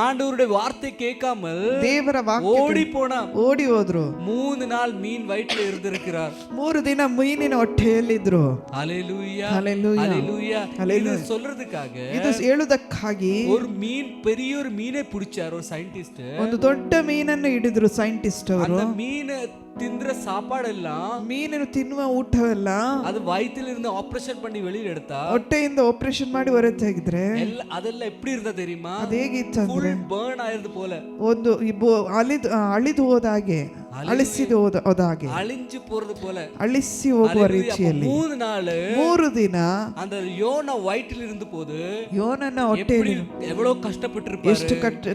ஆண்டவருடைய வார்த்தை கேட்காமல் ದೇವರ ವಾಕ್ಯ ஓடி போனா ಓಡಿ ಹೋದ್ರು. 3 நாள் மீன் வயிற்றுல இருந்திருக்கிறார். 3 ದಿನ ಮೀನಿನ ಹೊಟ್ಟೆಯಲ್ಲಿದ್ರು. ஹல்லேலூயா. ஹல்லேலூயா. ஹல்லேலூயா. ஹல்லேலூயா. இது சொல்றதுக்காக ಇದು ಹೇಳುವುದಕ್ಕಾಗಿ ஒரு மீன், பெரிய ஒரு மீனை பிடிச்சார் ஒரு சயின்டிஸ்ட். ಒಂದು ದೊಡ್ಡ ಮೀನನ್ನು ಹಿಡಿದ್ರು ಸೈಂಟಿಸ್ಟ್ ಅವರು. அந்த மீனை தின்ற சாப்பாடெல்லாம், ಮೀನನ್ನು ತಿನ್ನುವ ಊಟವೆಲ್ಲ அது வயித்துல இருந்து ಆಪರೇಷನ್ பண்ணி வெளியில எடுத்தா, ಹೊಟ್ಟೆಯಿಂದ ಆಪರೇಷನ್ ಮಾಡಿ ಹೊರ ತೆಗೆದ್ರೆ அதெல்லாம் எப்படி இருந்தா தெரியுமா? ಅದೇಗಿತ್ತು ಅಂದ್ರೆ ಫುಲ್ ಬರ್ನ್ ಆயிருது போல, ಒಂದು ಅಳಿದು ಹೋದಾಗೆ, ಅಳಿಸಿದು ಹೋದಾಗೆ, அழிஞ்சு போறது போல, ಅಳಿಸಿ ಹೋಗುವ ರೀತಿಯಲ್ಲಿ 3 நாள் 3 ದಿನ அந்த யோனா வயிற்றில் இருந்த போது ಯೋನನ ಹೊಟ್ಟೆಯಲ್ಲಿ எவ்வளவு கஷ்டப்பட்டிருப்பாரு. ಎಷ್ಟು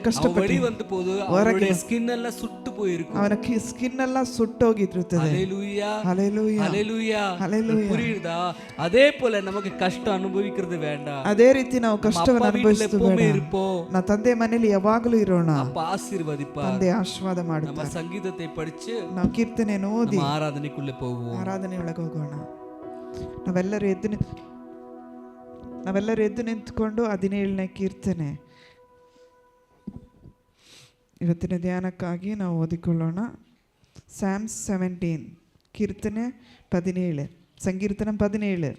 ಕಷ್ಟಪಟ್ಟು வெளி வந்த போது அவருடைய ஸ்கின் எல்லாம் சுட்டு போயிருக்கும், ಅವನ ಸ್ಕಿನ್ ಎಲ್ಲ ಸುಟ್ಟೋಗಿರ್ತದೆ. ஹல்லேலூயா. ಹಲ್ಲೆಲೂಯಾ. ஹல்லேலூயா. ಹಲ್ಲೆಲೂಯಾ. புரியுதா? அதே போல நமக்கு கஷ்டம் அனுபவிக்கிறது வேண்டாம். ಅದೇ ರೀತಿ ನಾವು ಕಷ್ಟವನ್ನು ಅನುಭವಿಸುವುದು எப்பவுமே ಬೇಡ. இருப்போம். ನಾ ತಂದೆ ಮನೆಯಲ್ಲಿ ಯಾವಾಗಲೂ ಇರೋಣ. அப்ப ஆசீர்வதிப்பா. ತಂದೆ ಆಶೀರ್ವಾದ நம்ம ಮಾಡುತ್ತಾರೆ. சங்கீதத்தை படிச்சு ನಾವು ಕೀರ್ತನೆಯನ್ನು ಓದಿ நம்ம ஆராதனைக்குள்ள போவோம். ಆರಾಧನೆ ಒಳಗೆ ಹೋಗೋಣ. ನಾವೆಲ್ಲರೂ ಎದ್ದು ನಿಂತ್ಕೊಂಡು 17ನೇ ಕೀರ್ತನೆ ಇವತ್ತಿನ ಧ್ಯಾನಕ್ಕಾಗಿ ನಾವು ಓದಿಕೊಳ್ಳೋಣ. ಸ್ಯಾಮ್ಸ್ 17, ಕೀರ್ತನೆ 17, ಸಂಕೀರ್ತನ 17.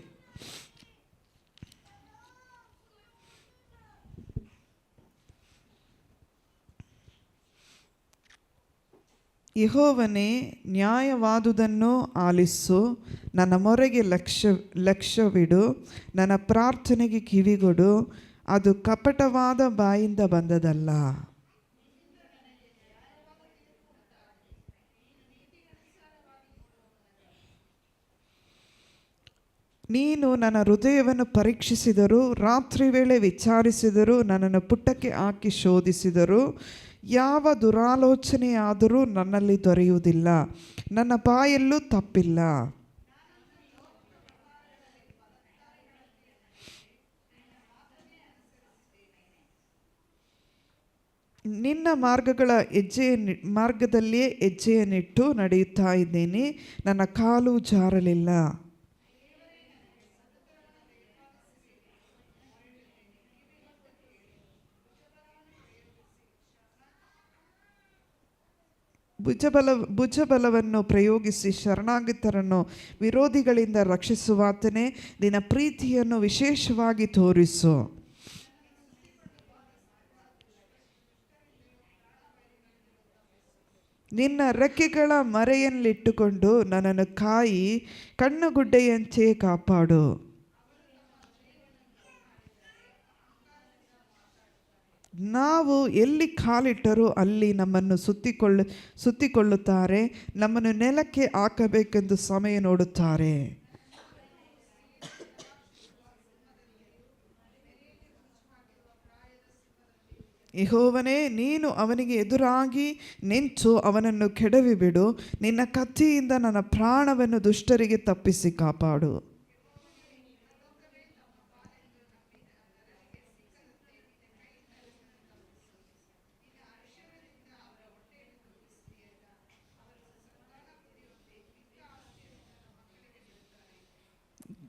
ಯೆಹೋವನೇ, ನ್ಯಾಯವಾದುದನ್ನು ಆಲಿಸು, ನನ್ನ ಮೊರೆಗೆ ಲಕ್ಷ್ಯವಿಡು, ನನ್ನ ಪ್ರಾರ್ಥನೆಗೆ ಕಿವಿಗೊಡು, ಅದು ಕಪಟವಾದ ಬಾಯಿಂದ ಬಂದದಲ್ಲ. ನೀನು ನನ್ನ ಹೃದಯವನ್ನು ಪರೀಕ್ಷಿಸಿದರು, ರಾತ್ರಿ ವೇಳೆ ವಿಚಾರಿಸಿದರು, ನನ್ನನ್ನು ಪುಟ್ಟಕ್ಕೆ ಹಾಕಿ ಶೋಧಿಸಿದರು. ಯಾವ ದುರಾಲೋಚನೆಯಾದರೂ ನನ್ನಲ್ಲಿ ದೊರೆಯುವುದಿಲ್ಲ, ನನ್ನ ಬಾಯಲ್ಲೂ ತಪ್ಪಿಲ್ಲ. ನಿನ್ನ ಮಾರ್ಗದಲ್ಲಿಯೇ ಹೆಜ್ಜೆಯನ್ನಿಟ್ಟು ನಡೆಯುತ್ತಾ ಇದ್ದೇನೆ, ನನ್ನ ಕಾಲು ಜಾರಲಿಲ್ಲ. ಭುಜಬಲವನ್ನು ಪ್ರಯೋಗಿಸಿ ಶರಣಾಗತರನ್ನು ವಿರೋಧಿಗಳಿಂದ ರಕ್ಷಿಸುವಾತನೇ, ನಿನ್ನ ಪ್ರೀತಿಯನ್ನು ವಿಶೇಷವಾಗಿ ತೋರಿಸು. ನಿನ್ನ ರೆಕ್ಕೆಗಳ ಮರೆಯಲ್ಲಿಟ್ಟುಕೊಂಡು ನನ್ನನ್ನು ಕಾಯಿ, ಕಣ್ಣುಗುಡ್ಡೆಯಂತೆ ಕಾಪಾಡು. ನಾವು ಎಲ್ಲಿ ಕಾಲಿಟ್ಟರೂ ಅಲ್ಲಿ ನಮ್ಮನ್ನು ಸುತ್ತಿಕೊಳ್ಳುತ್ತಾರೆ, ನಮ್ಮನ್ನು ನೆಲಕ್ಕೆ ಹಾಕಬೇಕೆಂದು ಸಮಯ ನೋಡುತ್ತಾರೆ. ಯೆಹೋವನೇ, ನೀನು ಅವನಿಗೆ ಎದುರಾಗಿ ನಿಂತು ಅವನನ್ನು ಕೆಡವಿಬಿಡು. ನಿನ್ನ ಕತ್ತಿಯಿಂದ ನನ್ನ ಪ್ರಾಣವನ್ನು ದುಷ್ಟರಿಗೆ ತಪ್ಪಿಸಿ ಕಾಪಾಡು.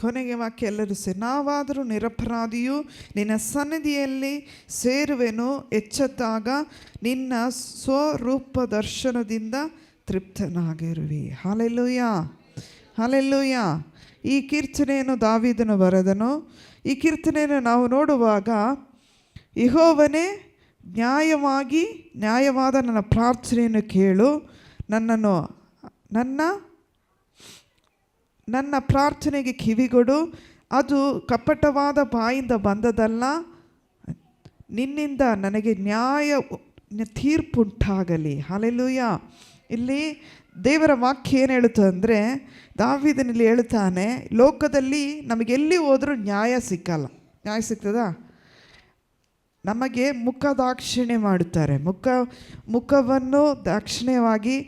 ಕೊನೆಗೆ ವಾಕ್ಯ ಎಲ್ಲರೂ ನಾವಾದರೂ ನಿರಪರಾಧಿಯು ನಿನ್ನ ಸನ್ನಿಧಿಯಲ್ಲಿ ಸೇರುವೆನು. ಎಚ್ಚತ್ತಾಗ ನಿನ್ನ ಸ್ವರೂಪ ದರ್ಶನದಿಂದ ತೃಪ್ತನಾಗಿರುವಿ. Hallelujah, hallelujah. ಈ ಕೀರ್ತನೆಯನ್ನು ದಾವೀದನು ಬರೆದನು. ಈ ಕೀರ್ತನೆಯನ್ನು ನಾವು ನೋಡುವಾಗ, ಯೆಹೋವನೇ, ನ್ಯಾಯವಾದ ನನ್ನ ಪ್ರಾರ್ಥನೆಯನ್ನು ಕೇಳು, ನನ್ನ ಪ್ರಾರ್ಥನೆಗೆ ಕಿವಿಗೊಡು. ಅದು ಕಪಟವಾದ ಬಾಯಿಂದ ಬಂದದಲ್ಲ. ನಿನ್ನಿಂದ ನನಗೆ ತೀರ್ಪುಂಟಾಗಲಿ. ಹಲ್ಲೆಲೂಯಾ. ಇಲ್ಲಿ ದೇವರ ವಾಕ್ಯ ಏನು ಹೇಳುತ್ತೆ ಅಂದರೆ, ದಾವೀದನಲ್ಲಿ ಹೇಳ್ತಾನೆ, ಲೋಕದಲ್ಲಿ ನಮಗೆಲ್ಲಿ ಹೋದರೂ ನ್ಯಾಯ ಸಿಕ್ಕಲ್ಲ. ನ್ಯಾಯ ಸಿಗ್ತದಾ? ನಮಗೆ ಮುಖದಾಕ್ಷಿಣ್ಯ ಮಾಡುತ್ತಾರೆ. ಮುಖವನ್ನು ದಾಕ್ಷಿಣ್ಯವಾಗಿ,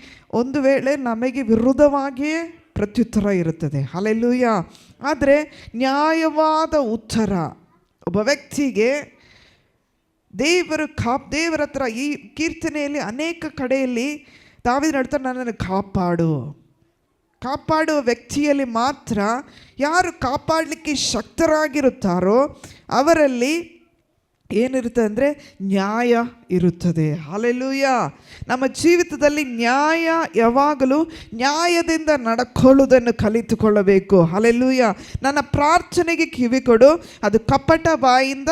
ಒಂದು ವೇಳೆ ನಮಗೆ ವಿರುದ್ಧವಾಗಿಯೇ ಪ್ರತ್ಯುತ್ತರ ಇರುತ್ತದೆ. ಹಲ್ಲೆಲೂಯಾ. ಆದರೆ ನ್ಯಾಯವಾದ ಉತ್ತರ ಒಬ್ಬ ವ್ಯಕ್ತಿಗೆ ದೇವರ ಹತ್ರ ಈ ಕೀರ್ತನೆಯಲ್ಲಿ ಅನೇಕ ಕಡೆಯಲ್ಲಿ ದಾವೀದನು ಹೇಳ್ತಾನೆ, ನನ್ನನ್ನು ಕಾಪಾಡುವ ವ್ಯಕ್ತಿಯಲ್ಲಿ ಮಾತ್ರ, ಯಾರು ಕಾಪಾಡಲಿಕ್ಕೆ ಶಕ್ತರಾಗಿರುತ್ತಾರೋ ಅವರಲ್ಲಿ ಏನಿರುತ್ತೆ ಅಂದರೆ ನ್ಯಾಯ ಇರುತ್ತದೆ. ಹಲ್ಲೆಲೂಯಾ. ನಮ್ಮ ಜೀವಿತದಲ್ಲಿ ನ್ಯಾಯ, ಯಾವಾಗಲೂ ನ್ಯಾಯದಿಂದ ನಡ್ಕೊಳ್ಳುವುದನ್ನು ಕಲಿತುಕೊಳ್ಳಬೇಕು. ಹಲ್ಲೆಲೂಯಾ. ನನ್ನ ಪ್ರಾರ್ಥನೆಗೆ ಕಿವಿಕೊಡು, ಅದು ಕಪಟ ಬಾಯಿಂದ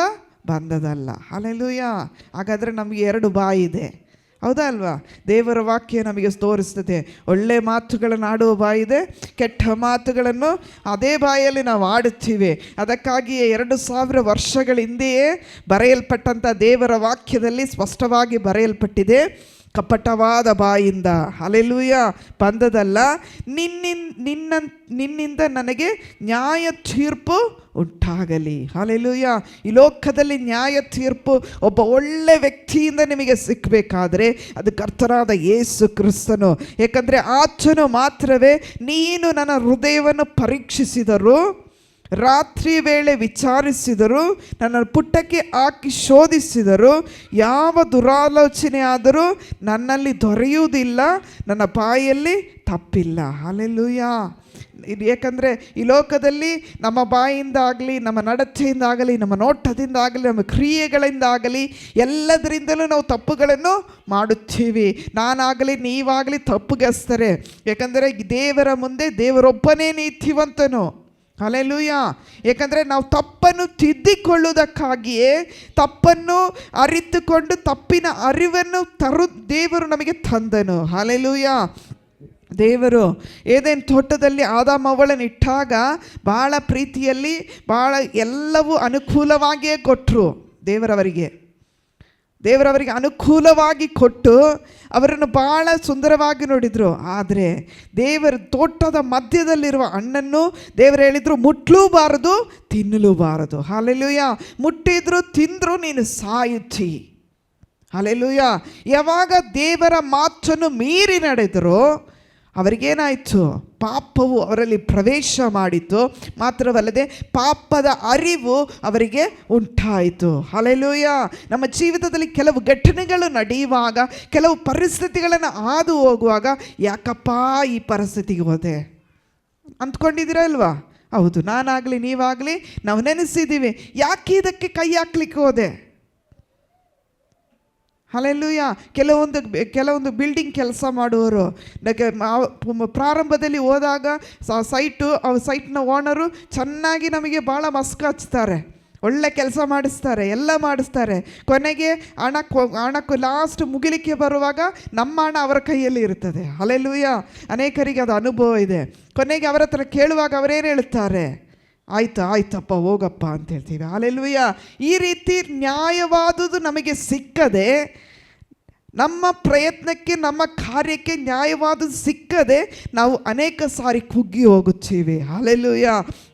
ಬಂದದಲ್ಲ. ಹಲ್ಲೆಲೂಯಾ. ಹಾಗಾದರೆ ನಮಗೆ 2 ಬಾಯಿ ಇದೆ, ಹೌದಾ ಅಲ್ವಾ? ದೇವರ ವಾಕ್ಯ ನಮಗೆ ತೋರಿಸ್ತದೆ. ಒಳ್ಳೆ ಮಾತುಗಳನ್ನು ಆಡುವ ಬಾಯಿದೆ, ಕೆಟ್ಟ ಮಾತುಗಳನ್ನು ಅದೇ ಬಾಯಲ್ಲಿ ನಾವು ಆಡುತ್ತೀವಿ. ಅದಕ್ಕಾಗಿಯೇ 2000 ವರ್ಷಗಳ ಹಿಂದೆಯೇ ಬರೆಯಲ್ಪಟ್ಟಂಥ ದೇವರ ವಾಕ್ಯದಲ್ಲಿ ಸ್ಪಷ್ಟವಾಗಿ ಬರೆಯಲ್ಪಟ್ಟಿದೆ, ಕಪಟವಾದ ಬಾಯಿಂದ, ಹಲ್ಲೆಲೂಯಾ, ಬಂದದಲ್ಲ. ನಿನ್ನಿಂದ ನನಗೆ ನ್ಯಾಯ ತೀರ್ಪು ಉಂಟಾಗಲಿ. ಹಲ್ಲೆಲೂಯಾ. ಈ ಲೋಕದಲ್ಲಿ ನ್ಯಾಯ ತೀರ್ಪು ಒಬ್ಬ ಒಳ್ಳೆ ವ್ಯಕ್ತಿಯಿಂದ ನಿಮಗೆ ಸಿಕ್ಕಬೇಕಾದ್ರೆ ಅದು ಕರ್ತನಾದ ಯೇಸು ಕ್ರಿಸ್ತನು. ಏಕೆಂದರೆ ಆತನು ಮಾತ್ರವೇ, ನೀನು ನನ್ನ ಹೃದಯವನ್ನು ಪರೀಕ್ಷಿಸಿದರು, ರಾತ್ರಿ ವೇಳೆ ವಿಚಾರಿಸಿದರು, ನನ್ನ ಪುಟಕ್ಕೆ ಹಾಕಿ ಶೋಧಿಸಿದರು, ಯಾವ ದುರಾಲೋಚನೆ ಆದರೂ ನನ್ನಲ್ಲಿ ದೊರೆಯುವುದಿಲ್ಲ, ನನ್ನ ಬಾಯಲ್ಲಿ ತಪ್ಪಿಲ್ಲ. ಹಲ್ಲೆಲೂಯಾ. ಏಕೆಂದರೆ ಈ ಲೋಕದಲ್ಲಿ ನಮ್ಮ ಬಾಯಿಂದಾಗಲಿ, ನಮ್ಮ ನಡತೆಯಿಂದಾಗಲಿ, ನಮ್ಮ ನೋಟದಿಂದಾಗಲಿ, ನಮ್ಮ ಕ್ರಿಯೆಗಳಿಂದಾಗಲಿ, ಎಲ್ಲದರಿಂದಲೂ ನಾವು ತಪ್ಪುಗಳನ್ನು ಮಾಡುತ್ತೀವಿ. ನಾನಾಗಲಿ ನೀವಾಗಲಿ ತಪ್ಪುಗೆಸ್ತಾರೆ. ಏಕೆಂದರೆ ದೇವರ ಮುಂದೆ ದೇವರೊಬ್ಬನೇ ನೀತಿವಂತನು. ಹಲ್ಲೆಲೂಯಾ. ಏಕೆಂದರೆ ನಾವು ತಪ್ಪನ್ನು ತಿದ್ದಿಕೊಳ್ಳುವುದಕ್ಕಾಗಿಯೇ, ತಪ್ಪನ್ನು ಅರಿತುಕೊಂಡು ತಪ್ಪಿನ ಅರಿವನ್ನು ದೇವರು ನಮಗೆ ತಂದನು. ಹಲ್ಲೆಲೂಯಾ. ದೇವರು ಏದೇನು ತೋಟದಲ್ಲಿ ಆದಾಮವ್ವಳನ್ನು ಇಟ್ಟಾಗ ಭಾಳ ಪ್ರೀತಿಯಲ್ಲಿ, ಭಾಳ ಎಲ್ಲವೂ ಅನುಕೂಲವಾಗಿಯೇ ಕೊಟ್ಟರು. ದೇವರವರಿಗೆ ಅನುಕೂಲವಾಗಿ ಕೊಟ್ಟು ಅವರನ್ನು ಭಾಳ ಸುಂದರವಾಗಿ ನೋಡಿದರು. ಆದರೆ ದೇವರ ತೋಟದ ಮಧ್ಯದಲ್ಲಿರುವ ಹಣ್ಣನ್ನು ದೇವರು ಹೇಳಿದರು, ಮುಟ್ಲೂಬಾರದು, ತಿನ್ನಲೂಬಾರದು. ಹಲ್ಲೆಲೂಯಾ. ಮುಟ್ಟಿದ್ರು ತಿಂದರೂ ನೀನು ಸಾಯುತ್ತಿ. ಹಲ್ಲೆಲೂಯಾ. ಯಾವಾಗ ದೇವರ ಮಾತನ್ನು ಮೀರಿ ನಡೆದರೋ ಅವರಿಗೇನಾಯಿತು? ಪಾಪವು ಅವರಲ್ಲಿ ಪ್ರವೇಶ ಮಾಡಿತು. ಮಾತ್ರವಲ್ಲದೆ ಪಾಪದ ಅರಿವು ಅವರಿಗೆ ಉಂಟಾಯಿತು. ಹಲ್ಲೆಲೂಯಾ. ನಮ್ಮ ಜೀವಿತದಲ್ಲಿ ಕೆಲವು ಘಟನೆಗಳು ನಡೆಯುವಾಗ, ಕೆಲವು ಪರಿಸ್ಥಿತಿಗಳನ್ನು ಹಾದು ಹೋಗುವಾಗ, ಯಾಕಪ್ಪ ಈ ಪರಿಸ್ಥಿತಿಗೆ ಹೋದೆ ಅಂದ್ಕೊಂಡಿದ್ದೀರಾ ಅಲ್ವಾ? ಹೌದು, ನಾನಾಗಲಿ ನೀವಾಗಲಿ ನಾವು ನೆನೆಸಿದ್ದೀವಿ, ಯಾಕೆ ಇದಕ್ಕೆ ಕೈ ಹಾಕ್ಲಿಕ್ಕೆ ಹೋದೆ. ಹಲ್ಲೆಲೂಯಾ. ಕೆಲವೊಂದು ಬಿಲ್ಡಿಂಗ್ ಕೆಲಸ ಮಾಡುವವರು ಪ್ರಾರಂಭದಲ್ಲಿ ಹೋದಾಗ ಸೈಟ್ನ ಓನರು ಚೆನ್ನಾಗಿ ನಮಗೆ ಭಾಳ ಮಸ್ಕು ಹಚ್ತಾರೆ. ಒಳ್ಳೆ ಕೆಲಸ ಮಾಡಿಸ್ತಾರೆ, ಎಲ್ಲ ಮಾಡಿಸ್ತಾರೆ. ಕೊನೆಗೆ ಹಣಕ್ಕೂ ಲಾಸ್ಟ್ ಮುಗಿಲಿಕ್ಕೆ ಬರುವಾಗ ನಮ್ಮ ಹಣ ಅವರ ಕೈಯಲ್ಲಿ ಇರ್ತದೆ. ಹಲ್ಲೆಲೂಯ. ಅನೇಕರಿಗೆ ಅದು ಅನುಭವ ಇದೆ. ಕೊನೆಗೆ ಅವರ ಹತ್ರ ಕೇಳುವಾಗ ಅವರೇನು ಹೇಳ್ತಾರೆ? ಆಯ್ತಪ್ಪ ಹೋಗಪ್ಪ ಅಂತ ಹೇಳ್ತೀವಿ. ಹಲ್ಲೆಲೂಯ. ಈ ರೀತಿ ನ್ಯಾಯವಾದುದು ನಮಗೆ ಸಿಕ್ಕದೆ, ನಮ್ಮ ಪ್ರಯತ್ನಕ್ಕೆ ನಮ್ಮ ಕಾರ್ಯಕ್ಕೆ ನ್ಯಾಯವಾದದ್ದು ಸಿಕ್ಕದೆ ನಾವು ಅನೇಕ ಸಾರಿ ಕುಗ್ಗಿ ಹೋಗುತ್ತೀವಿ. ಹಲ್ಲೆಲೂಯ.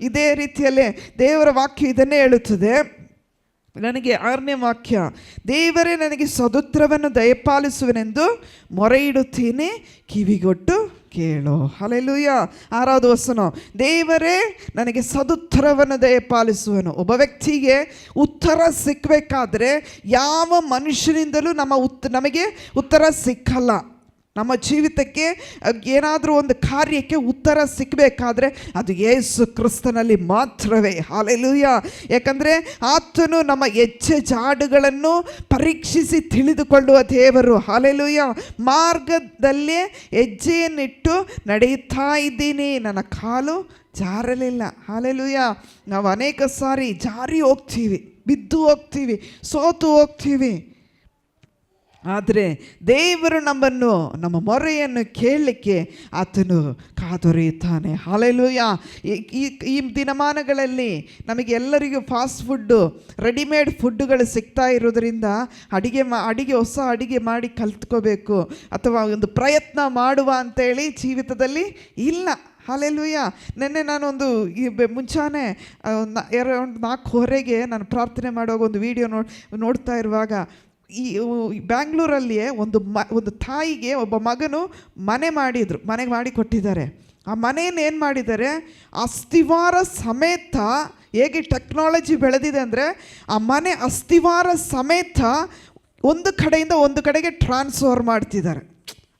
ಇದೇ ರೀತಿಯಲ್ಲೇ ದೇವರ ವಾಕ್ಯ ಇದನ್ನೇ ಹೇಳುತ್ತದೆ. ನನಗೆ 6ನೇ ವಾಕ್ಯ, ದೇವರೇ ನನಗೆ ಸದುತ್ತರವನ್ನು ದಯಪಾಲಿಸುವನೆಂದು ಮೊರೆ ಇಡುತ್ತೀನಿ, ಕಿವಿಗೊಟ್ಟು ಕೇಳು. ಹಲ್ಲೆಲೂಯ. 6வது ವಚನ, ದೇವರೇ ನನಗೆ ಸದುತ್ತರವನ್ನು ದಯಪಾಲಿಸುವನು. ಒಬ್ಬ ವ್ಯಕ್ತಿಗೆ ಉತ್ತರ ಸಿಕ್ಕಬೇಕಾದ್ರೆ ಯಾವ ಮನುಷ್ಯನಿಂದಲೂ ನಮಗೆ ಉತ್ತರ ಸಿಕ್ಕಲ್ಲ. ನಮ್ಮ ಜೀವಿತಕ್ಕೆ ಏನಾದರೂ ಒಂದು ಕಾರ್ಯಕ್ಕೆ ಉತ್ತರ ಸಿಕ್ಕಬೇಕಾದ್ರೆ ಅದು ಯೇಸು ಕ್ರಿಸ್ತನಲ್ಲಿ ಮಾತ್ರವೇ. ಹಲ್ಲೆಲೂಯ. ಯಾಕಂದರೆ ಆತನು ನಮ್ಮ ಹೆಜ್ಜೆ ಜಾಡುಗಳನ್ನು ಪರೀಕ್ಷಿಸಿ ತಿಳಿದುಕೊಳ್ಳುವ ದೇವರು. ಹಲ್ಲೆಲೂಯ. ಮಾರ್ಗದಲ್ಲೇ ಹೆಜ್ಜೆಯನ್ನಿಟ್ಟು ನಡೆಯುತ್ತಾ ಇದ್ದೀನಿ, ನನ್ನ ಕಾಲು ಜಾರಲಿಲ್ಲ. ಹಲ್ಲೆಲೂಯ. ನಾವು ಅನೇಕ ಸಾರಿ ಜಾರಿ ಹೋಗ್ತೀವಿ, ಬಿದ್ದು ಹೋಗ್ತೀವಿ, ಸೋತು ಹೋಗ್ತೀವಿ. ಆದರೆ ದೇವರು ನಮ್ಮ ಮೊರೆಯನ್ನು ಕೇಳಲಿಕ್ಕೆ ಆತನು ಕಾದೊರೆಯುತ್ತಾನೆ. ಹಲ್ಲೆಲೂಯ. ಈ ದಿನಮಾನಗಳಲ್ಲಿ ನಮಗೆ ಎಲ್ಲರಿಗೂ ಫಾಸ್ಟ್ ಫುಡ್ಡು, ರೆಡಿಮೇಡ್ ಫುಡ್ಡುಗಳು ಸಿಗ್ತಾ ಇರೋದರಿಂದ ಹೊಸ ಅಡಿಗೆ ಮಾಡಿ ಕಲ್ತ್ಕೋಬೇಕು ಅಥವಾ ಒಂದು ಪ್ರಯತ್ನ ಮಾಡುವ ಅಂತೇಳಿ ಜೀವಿತದಲ್ಲಿ ಇಲ್ಲ. ಹಲ್ಲೆಲೂಯ. ನಿನ್ನೆ ನಾನೊಂದು ಮುಂಚಾನೆ 4:15 ನಾನು ಪ್ರಾರ್ಥನೆ ಮಾಡುವಾಗ ಒಂದು ವಿಡಿಯೋ ನೋಡ್ತಾ ಇರುವಾಗ, ಈ ಬ್ಯಾಂಗ್ಳೂರಲ್ಲಿಯೇ ಒಂದು ತಾಯಿಗೆ ಒಬ್ಬ ಮಗನು ಮನೆ ಮಾಡಿಕೊಟ್ಟಿದ್ದಾರೆ. ಆ ಮನೆಯನ್ನು ಏನು ಮಾಡಿದ್ದಾರೆ, ಅಸ್ಥಿವಾರ ಸಮೇತ, ಹೇಗೆ ಟೆಕ್ನಾಲಜಿ ಬೆಳೆದಿದೆ ಅಂದರೆ ಆ ಮನೆ ಅಸ್ಥಿವಾರ ಸಮೇತ ಒಂದು ಕಡೆಯಿಂದ ಒಂದು ಕಡೆಗೆ ಟ್ರಾನ್ಸ್ಫರ್ ಮಾಡ್ತಿದ್ದಾರೆ.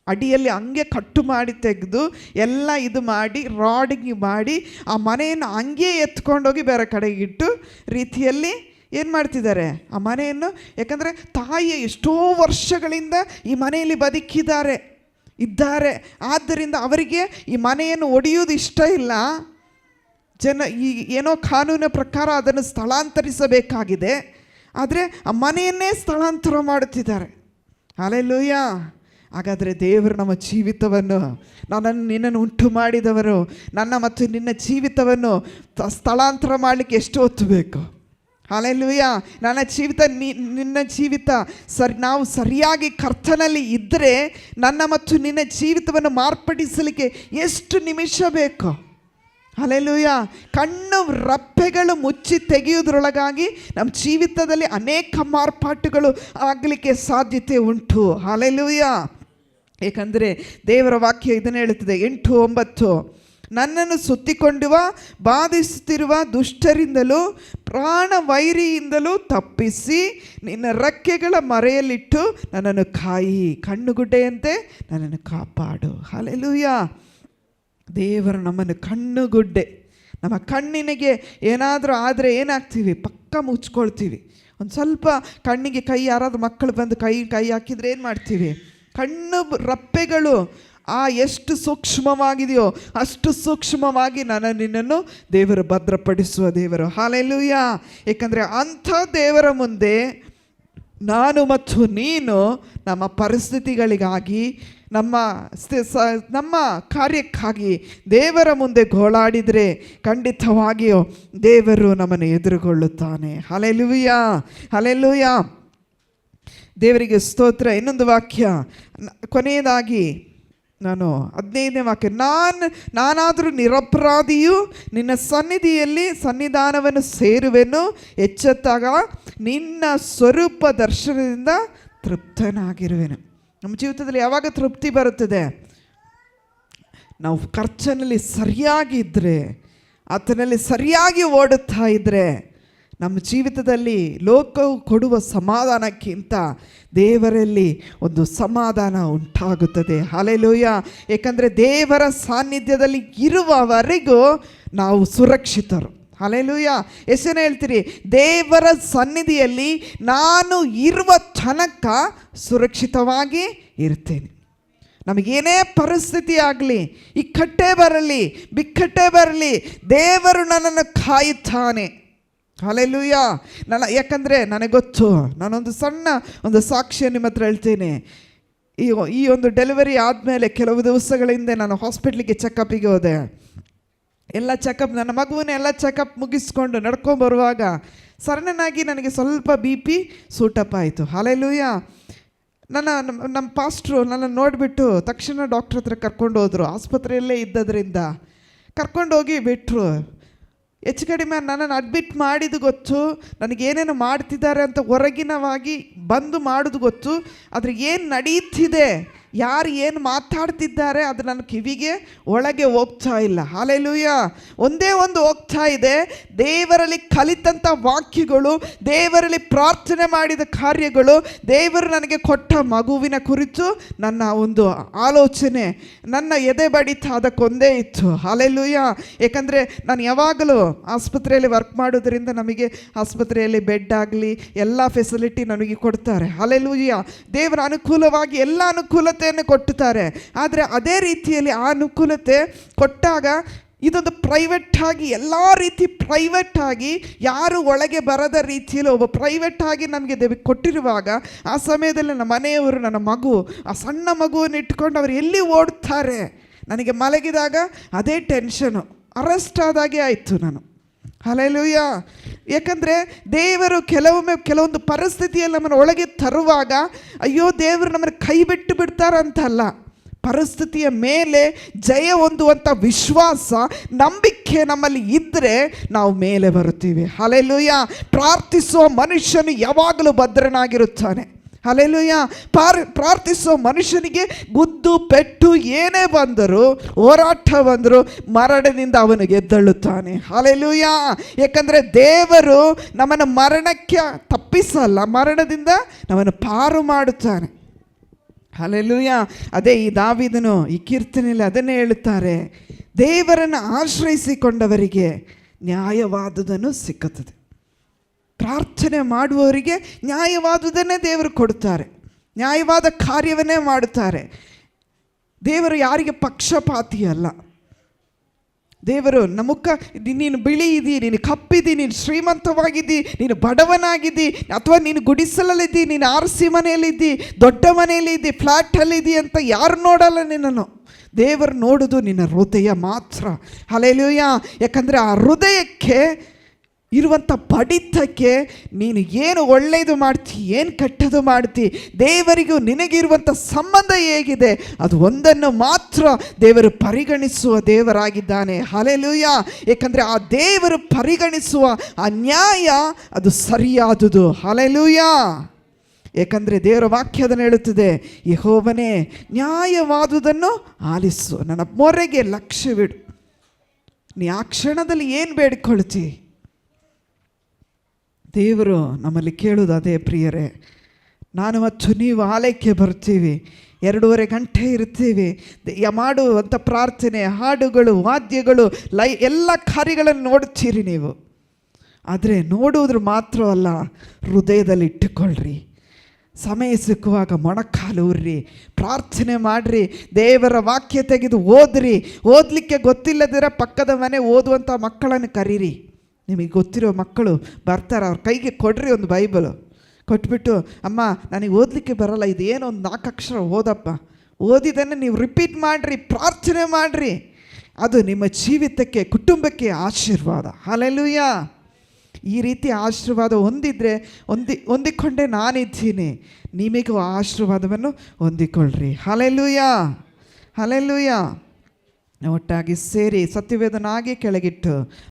ಅಡಿಯಲ್ಲಿ ಹಂಗೆ ಕಟ್ಟು ಮಾಡಿ ತೆಗೆದು ಎಲ್ಲ ಇದು ಮಾಡಿ ರಾಡಿಂಗ್ ಮಾಡಿ ಆ ಮನೆಯನ್ನು ಹಂಗೆ ಎತ್ಕೊಂಡೋಗಿ ಬೇರೆ ಕಡೆಗೆ ಇಟ್ಟು ರೀತಿಯಲ್ಲಿ ಏನು ಮಾಡ್ತಿದ್ದಾರೆ ಆ ಮನೆಯನ್ನು. ಯಾಕಂದರೆ ತಾಯಿ ಎಷ್ಟೋ ವರ್ಷಗಳಿಂದ ಈ ಮನೆಯಲ್ಲಿ ಇದ್ದಾರೆ. ಆದ್ದರಿಂದ ಅವರಿಗೆ ಈ ಮನೆಯನ್ನು ಒಡೆಯುವುದು ಇಷ್ಟ ಇಲ್ಲ. ಏನೋ ಕಾನೂನಿನ ಪ್ರಕಾರ ಅದನ್ನು ಸ್ಥಳಾಂತರಿಸಬೇಕಾಗಿದೆ, ಆದರೆ ಆ ಮನೆಯನ್ನೇ ಸ್ಥಳಾಂತರ ಮಾಡುತ್ತಿದ್ದಾರೆ. ಹಲ್ಲೆಲೂಯ. ಹಾಗಾದರೆ ದೇವರು ನಮ್ಮ ಜೀವಿತವನ್ನು, ನಿನ್ನನ್ನು ಉಂಟು ಮಾಡಿದವರು ನನ್ನ ಮತ್ತು ನಿನ್ನ ಜೀವಿತವನ್ನು ಸ್ಥಳಾಂತರ ಮಾಡಲಿಕ್ಕೆ ಎಷ್ಟು ಹೊತ್ತು ಬೇಕು? ಹಲ್ಲೆಲೂಯ. ನನ್ನ ಜೀವಿತ, ನಿನ್ನ ಜೀವಿತ ನಾವು ಸರಿಯಾಗಿ ಕರ್ತನಲ್ಲಿ ಇದ್ದರೆ ನನ್ನ ಮತ್ತು ನಿನ್ನ ಜೀವಿತವನ್ನು ಮಾರ್ಪಡಿಸಲಿಕ್ಕೆ ಎಷ್ಟು ನಿಮಿಷ ಬೇಕು? ಹಲ್ಲೆಲೂಯ. ಕಣ್ಣು ರಪ್ಪೆಗಳು ಮುಚ್ಚಿ ತೆಗೆಯುವುದರೊಳಗಾಗಿ ನಮ್ಮ ಜೀವಿತದಲ್ಲಿ ಅನೇಕ ಮಾರ್ಪಾಟುಗಳು ಆಗಲಿಕ್ಕೆ ಸಾಧ್ಯತೆ ಉಂಟು. ಹಲ್ಲೆಲೂಯ. ಏಕೆಂದರೆ ದೇವರ ವಾಕ್ಯ ಇದನ್ನು ಹೇಳುತ್ತದೆ 8:9, ನನ್ನನ್ನು ಸುತ್ತಿಕೊಂಡುವ ಬಾಧಿಸುತ್ತಿರುವ ದುಷ್ಟರಿಂದಲೂ ಪ್ರಾಣವೈರಿಯಿಂದಲೂ ತಪ್ಪಿಸಿ ನಿನ್ನ ರೆಕ್ಕೆಗಳ ಮರೆಯಲ್ಲಿಟ್ಟು ನನ್ನನ್ನು ಕಾಯಿ, ಕಣ್ಣುಗುಡ್ಡೆಯಂತೆ ನನ್ನನ್ನು ಕಾಪಾಡು. ಹಲ್ಲೆಲೂಯ. ದೇವರು ನಮ್ಮನ್ನು ಕಣ್ಣುಗುಡ್ಡೆ. ನಮ್ಮ ಕಣ್ಣಿನಿಗೆ ಏನಾದರೂ ಆದರೆ ಏನಾಗ್ತೀವಿ? ಪಕ್ಕ ಮುಚ್ಕೊಳ್ತೀವಿ. ಒಂದು ಸ್ವಲ್ಪ ಕಣ್ಣಿಗೆ ಯಾರಾದರೂ ಮಕ್ಕಳು ಬಂದು ಕೈ ಹಾಕಿದರೆ ಏನು ಮಾಡ್ತೀವಿ? ಕಣ್ಣು ರಪ್ಪೆಗಳು ಎಷ್ಟು ಸೂಕ್ಷ್ಮವಾಗಿದೆಯೋ ಅಷ್ಟು ಸೂಕ್ಷ್ಮವಾಗಿ ನಿನ್ನನ್ನು ದೇವರು ಭದ್ರಪಡಿಸುವ ದೇವರು. ಹಲ್ಲೆಲೂಯ. ಏಕೆಂದರೆ ಅಂಥ ದೇವರ ಮುಂದೆ ನಾನು ಮತ್ತು ನೀನು ನಮ್ಮ ಪರಿಸ್ಥಿತಿಗಳಿಗಾಗಿ, ನಮ್ಮ ಕಾರ್ಯಕ್ಕಾಗಿ ದೇವರ ಮುಂದೆ ಗೋಳಾಡಿದರೆ ಖಂಡಿತವಾಗಿಯೂ ದೇವರು ನಮ್ಮನ್ನು ಎದುರುಗೊಳ್ಳುತ್ತಾನೆ. ಹಲ್ಲೆಲೂಯ. ಹಲ್ಲೆಲೂಯ. ದೇವರಿಗೆ ಸ್ತೋತ್ರ. ಇನ್ನೊಂದು ವಾಕ್ಯ, ಕೊನೆಯದಾಗಿ ನಾನು 15ನೇ ವಾಕ್ಯ, ನಾನಾದರೂ ನಿರಪರಾಧಿಯು ನಿನ್ನ ಸನ್ನಿಧಾನವನ್ನು ಸೇರುವೆನು, ಎಚ್ಚೆತ್ತಾಗ ನಿನ್ನ ಸ್ವರೂಪ ದರ್ಶನದಿಂದ ತೃಪ್ತನಾಗಿರುವೆನು. ನಮ್ಮ ಜೀವಿತದಲ್ಲಿ ಯಾವಾಗ ತೃಪ್ತಿ ಬರುತ್ತದೆ? ನಾವು ಕರ್ತನಲ್ಲಿ ಸರಿಯಾಗಿ ಇದ್ದರೆ, ಆತನಲ್ಲಿ ಸರಿಯಾಗಿ ಓಡುತ್ತಾ ಇದ್ದರೆ ನಮ್ಮ ಜೀವಿತದಲ್ಲಿ ಲೋಕವು ಕೊಡುವ ಸಮಾಧಾನಕ್ಕಿಂತ ದೇವರಲ್ಲಿ ಒಂದು ಸಮಾಧಾನ ಉಂಟಾಗುತ್ತದೆ. ಹಲ್ಲೆಲೂಯ. ಏಕೆಂದರೆ ದೇವರ ಸಾನ್ನಿಧ್ಯದಲ್ಲಿ ಇರುವವರೆಗೂ ನಾವು ಸುರಕ್ಷಿತರು. ಹಲ್ಲೆಲೂಯ. ಎಷ್ಟೇನು ಹೇಳ್ತೀರಿ? ದೇವರ ಸನ್ನಿಧಿಯಲ್ಲಿ ನಾನು ಇರುವ ತನಕ ಸುರಕ್ಷಿತವಾಗಿ ಇರ್ತೇನೆ. ನಮಗೇನೇ ಪರಿಸ್ಥಿತಿ ಆಗಲಿ, ಇಕ್ಕಟ್ಟೇ ಬರಲಿ, ಬಿಕ್ಕಟ್ಟೇ ಬರಲಿ, ದೇವರು ನನ್ನನ್ನು ಕಾಯುತ್ತಾನೆ. ಹಲ್ಲೆಲೂಯ. ಯಾಕಂದರೆ ನನಗೆ ಗೊತ್ತು, ನಾನೊಂದು ಸಣ್ಣ ಒಂದು ಸಾಕ್ಷ್ಯ ನಿಮ್ಮ ಹತ್ರ ಹೇಳ್ತೀನಿ. ಈ ಒಂದು ಡೆಲಿವರಿ ಆದಮೇಲೆ ಕೆಲವು ದಿವಸಗಳ ಹಿಂದೆ ನಾನು ಹಾಸ್ಪಿಟ್ಲಿಗೆ ಚೆಕಪ್ಪಿಗೆ ಹೋದೆ. ಎಲ್ಲ ಚೆಕಪ್, ನನ್ನ ಮಗುವನ್ನ ಎಲ್ಲ ಚೆಕಪ್ ಮುಗಿಸ್ಕೊಂಡು ನಡ್ಕೊಂಬರುವಾಗ ಸಡನ್ನಾಗಿ ನನಗೆ ಸ್ವಲ್ಪ BP ಸೂಟಪ್ ಆಯಿತು. ಹಲ್ಲೆಲೂಯ. ನಮ್ಮ ಪಾಸ್ಟ್ರು ನನ್ನ ನೋಡಿಬಿಟ್ಟು ತಕ್ಷಣ ಡಾಕ್ಟ್ರ್ ಹತ್ರ ಕರ್ಕೊಂಡು ಹೋದರು. ಆಸ್ಪತ್ರೆಯಲ್ಲೇ ಇದ್ದದ್ರಿಂದ ಕರ್ಕೊಂಡೋಗಿ ಬಿಟ್ಟರು. ಹೆಚ್ಚು ಕಡಿಮೆ ನನ್ನನ್ನು ಅಡ್ಮಿಟ್ ಮಾಡಿದ್ದು ಗೊತ್ತು, ನನಗೇನೇನು ಮಾಡ್ತಿದ್ದಾರೆ ಅಂತ ಹೊರಗಿನವಾಗಿ ಬಂದು ಮಾಡೋದು ಗೊತ್ತು, ಆದರೆ ಏನು ನಡೀತಿದೆ, ಯಾರು ಏನು ಮಾತಾಡ್ತಿದ್ದಾರೆ ಅದು ನನ್ನ ಕಿವಿಗೆ ಒಳಗೆ ಹೋಗ್ತಾ ಇಲ್ಲ. ಹಲ್ಲೆಲೂಯ. ಒಂದೇ ಒಂದು ಹೋಗ್ತಾ ಇದೆ, ದೇವರಲ್ಲಿ ಕಲಿತಂಥ ವಾಕ್ಯಗಳು, ದೇವರಲ್ಲಿ ಪ್ರಾರ್ಥನೆ ಮಾಡಿದ ಕಾರ್ಯಗಳು, ದೇವರು ನನಗೆ ಕೊಟ್ಟ ಮಗುವಿನ ಕುರಿತು ನನ್ನ ಒಂದು ಆಲೋಚನೆ, ನನ್ನ ಎದೆ ಬಡಿತ ಅದಕ್ಕೊಂದೇ ಇತ್ತು. ಹಲ್ಲೆಲೂಯ. ಏಕೆಂದರೆ ನಾನು ಯಾವಾಗಲೂ ಆಸ್ಪತ್ರೆಯಲ್ಲಿ ವರ್ಕ್ ಮಾಡೋದ್ರಿಂದ ನಮಗೆ ಆಸ್ಪತ್ರೆಯಲ್ಲಿ ಬೆಡ್ ಆಗಲಿ ಎಲ್ಲ ಫೆಸಿಲಿಟಿ ನನಗೆ ಕೊಡ್ತಾರೆ. ಹಲ್ಲೆಲೂಯ. ದೇವರ ಅನುಕೂಲವಾಗಿ ಎಲ್ಲ ಅನುಕೂಲತೆಯನ್ನು ಕೊಟ್ಟುತ್ತಾರೆ. ಆದರೆ ಅದೇ ರೀತಿಯಲ್ಲಿ ಆ ಅನುಕೂಲತೆ ಕೊಟ್ಟಾಗ ಇದೊಂದು ಪ್ರೈವೇಟಾಗಿ, ಎಲ್ಲ ರೀತಿ ಪ್ರೈವೇಟಾಗಿ, ಯಾರು ಒಳಗೆ ಬರದ ರೀತಿಯಲ್ಲಿ ಒಬ್ಬ ಪ್ರೈವೇಟಾಗಿ ನಮಗೆ ಕೊಟ್ಟಿರುವಾಗ ಆ ಸಮಯದಲ್ಲಿ ನನ್ನ ಮನೆಯವರು, ನನ್ನ ಮಗು, ಆ ಸಣ್ಣ ಮಗುವನ್ನು ಇಟ್ಕೊಂಡು ಅವರು ಎಲ್ಲಿ ಓಡ್ತಾರೆ. ನನಗೆ ಮಲಗಿದಾಗ ಅದೇ ಟೆನ್ಷನು, ಅರೆಸ್ಟ್ ಆದಾಗೆ ಆಯಿತು ನಾನು. ಹಲ್ಲೆಲೂಯ. ಯಾಕಂದರೆ ದೇವರು ಕೆಲವೊಂದು ಪರಿಸ್ಥಿತಿಯಲ್ಲಿ ನಮ್ಮನ್ನು ಒಳಗೆ ತರುವಾಗ ಅಯ್ಯೋ ದೇವರು ನಮ್ಮನ್ನು ಕೈ ಬಿಟ್ಟು ಬಿಡ್ತಾರಂತಲ್ಲ, ಪರಿಸ್ಥಿತಿಯ ಮೇಲೆ ಜಯ ಹೊಂದುವಂಥ ವಿಶ್ವಾಸ, ನಂಬಿಕೆ ನಮ್ಮಲ್ಲಿ ಇದ್ದರೆ ನಾವು ಮೇಲೆ ಬರುತ್ತೀವಿ. ಹಲ್ಲೆಲೂಯ. ಪ್ರಾರ್ಥಿಸುವ ಮನುಷ್ಯನು ಯಾವಾಗಲೂ ಭದ್ರನಾಗಿರುತ್ತಾನೆ. ಹಲ್ಲೆಲೂಯ. ಪ್ರಾರ್ಥಿಸೋ ಮನುಷ್ಯನಿಗೆ ಗುದ್ದು ಪೆಟ್ಟು ಏನೇ ಬಂದರೂ, ಹೋರಾಟ ಬಂದರೂ ಮರಣದಿಂದ ಅವನು ಗೆದ್ದಳುತ್ತಾನೆ. ಹಲ್ಲೆಲೂಯ. ಯಾಕಂದರೆ ದೇವರು ನಮ್ಮನ್ನು ಮರಣಕ್ಕೆ ತಪ್ಪಿಸಲ್ಲ, ಮರಣದಿಂದ ನಮ್ಮನ್ನು ಪಾರು ಮಾಡುತ್ತಾನೆ. ಹಲ್ಲೆಲೂಯ. ಅದೇ ಈ ದಾವೀದನು ಈ ಕೀರ್ತನೆಯಲ್ಲಿ ಅದನ್ನೇ ಹೇಳುತ್ತಾರೆ, ದೇವರನ್ನು ಆಶ್ರಯಿಸಿಕೊಂಡವರಿಗೆ ನ್ಯಾಯವಾದುದನ್ನು ಸಿಕ್ಕುತ್ತದೆ. ಪ್ರಾರ್ಥನೆ ಮಾಡುವವರಿಗೆ ನ್ಯಾಯವಾದುದನ್ನೇ ದೇವರು ಕೊಡುತ್ತಾರೆ, ನ್ಯಾಯವಾದ ಕಾರ್ಯವನ್ನೇ ಮಾಡುತ್ತಾರೆ. ದೇವರು ಯಾರಿಗೆ ಪಕ್ಷಪಾತಿ ಅಲ್ಲ. ದೇವರು ನೀನು ಬಿಳಿ ಇದ್ದಿ, ನೀನು ಕಪ್ಪಿದ್ದಿ, ನೀನು ಶ್ರೀಮಂತವಾಗಿದ್ದಿ, ನೀನು ಬಡವನಾಗಿದ್ದಿ, ಅಥವಾ ನೀನು ಗುಡಿಸಲಲ್ಲಿದ್ದಿ, ನೀನು ಆರ್ಸಿ ಮನೆಯಲ್ಲಿದ್ದಿ, ದೊಡ್ಡ ಮನೆಯಲ್ಲಿದ್ದಿ, ಫ್ಲ್ಯಾಟಲ್ಲಿದ್ದಿ ಅಂತ ಯಾರು ನೋಡಲ್ಲ ನಿನ್ನನ್ನು. ದೇವರು ನೋಡೋದು ನಿನ್ನ ಹೃದಯ ಮಾತ್ರ. ಹಲ್ಲೆಲೂಯ. ಯಾಕಂದರೆ ಆ ಹೃದಯಕ್ಕೆ ಇರುವಂಥ ಬಡಿತಕ್ಕೆ ನೀನು ಏನು ಒಳ್ಳೆಯದು ಮಾಡ್ತಿ, ಏನು ಕೆಟ್ಟದು ಮಾಡ್ತಿ, ದೇವರಿಗೂ ನಿನಗಿರುವಂಥ ಸಂಬಂಧ ಹೇಗಿದೆ, ಅದು ಒಂದನ್ನು ಮಾತ್ರ ದೇವರು ಪರಿಗಣಿಸುವ ದೇವರಾಗಿದ್ದಾನೆ. ಹಲ್ಲೆಲೂಯ. ಏಕೆಂದರೆ ಆ ದೇವರು ಪರಿಗಣಿಸುವ ಆ ನ್ಯಾಯ ಅದು ಸರಿಯಾದುದು. ಹಲ್ಲೆಲೂಯ. ಏಕೆಂದರೆ ದೇವರ ವಾಕ್ಯದನ್ನು ಹೇಳುತ್ತದೆ, ಯೆಹೋವನೇ ನ್ಯಾಯವಾದುದನ್ನು ಆಲಿಸು, ನನ್ನ ಮೊರೆಗೆ ಲಕ್ಷ್ಯವಿಡು. ನೀ ಆ ಕ್ಷಣದಲ್ಲಿ ಏನು ಬೇಡಿಕೊಳ್ತಿ, ದೇವರು ನಮ್ಮಲ್ಲಿ ಕೇಳೋದು ಅದೇ. ಪ್ರಿಯರೇ, ನಾನು ಮತ್ತು ನೀವು ಆಲಯಕ್ಕೆ ಬರ್ತೀವಿ, 2.5 ಗಂಟೆ ಇರ್ತೀವಿ, ಮಾಡುವಂಥ ಪ್ರಾರ್ಥನೆ, ಹಾಡುಗಳು, ವಾದ್ಯಗಳು, ಎಲ್ಲ ಕಾರ್ಯಗಳನ್ನು ನೋಡ್ತೀರಿ ನೀವು. ಆದರೆ ನೋಡುವುದ್ರ ಮಾತ್ರವಲ್ಲ, ಹೃದಯದಲ್ಲಿ ಇಟ್ಟುಕೊಳ್ಳ್ರಿ. ಸಮಯ ಸಿಕ್ಕುವಾಗ ಮೊಣಕಾಲು ಊರ್ರಿ, ಪ್ರಾರ್ಥನೆ ಮಾಡಿರಿ, ದೇವರ ವಾಕ್ಯ ತೆಗೆದು ಓದ್ರಿ. ಓದಲಿಕ್ಕೆ ಗೊತ್ತಿಲ್ಲದಿರ ಪಕ್ಕದ ಮನೆ ಓದುವಂಥ ಮಕ್ಕಳನ್ನು ಕರೀರಿ. ನಿಮಗೆ ಗೊತ್ತಿರೋ ಮಕ್ಕಳು ಬರ್ತಾರೆ, ಅವ್ರ ಕೈಗೆ ಕೊಡ್ರಿ ಒಂದು ಬೈಬಲು, ಕೊಟ್ಬಿಟ್ಟು ಅಮ್ಮ ನನಗೆ ಓದಲಿಕ್ಕೆ ಬರಲ್ಲ, ಇದೇನೋ ಒಂದು 4 ಅಕ್ಷರ ಓದಪ್ಪ, ಓದಿದ್ದನ್ನು ನೀವು ರಿಪೀಟ್ ಮಾಡಿರಿ, ಪ್ರಾರ್ಥನೆ ಮಾಡಿರಿ. ಅದು ನಿಮ್ಮ ಜೀವಿತಕ್ಕೆ, ಕುಟುಂಬಕ್ಕೆ ಆಶೀರ್ವಾದ. ಹಲ್ಲೆಲೂಯ. ಈ ರೀತಿ ಆಶೀರ್ವಾದ ಹೊಂದಿಕೊಂಡೇ ನಾನಿದ್ದೀನಿ, ನಿಮಗೂ ಆಶೀರ್ವಾದವನ್ನು ಹೊಂದಿಕೊಳ್ಳ್ರಿ. ಹಲ್ಲೆಲೂಯ. ಹಲ್ಲೆಲೂಯ. ಒಟ್ಟಾಗಿ ಸೇರಿ ಸತ್ಯವೇದನಾಗಿ ಕೆಳಗಿಟ್ಟು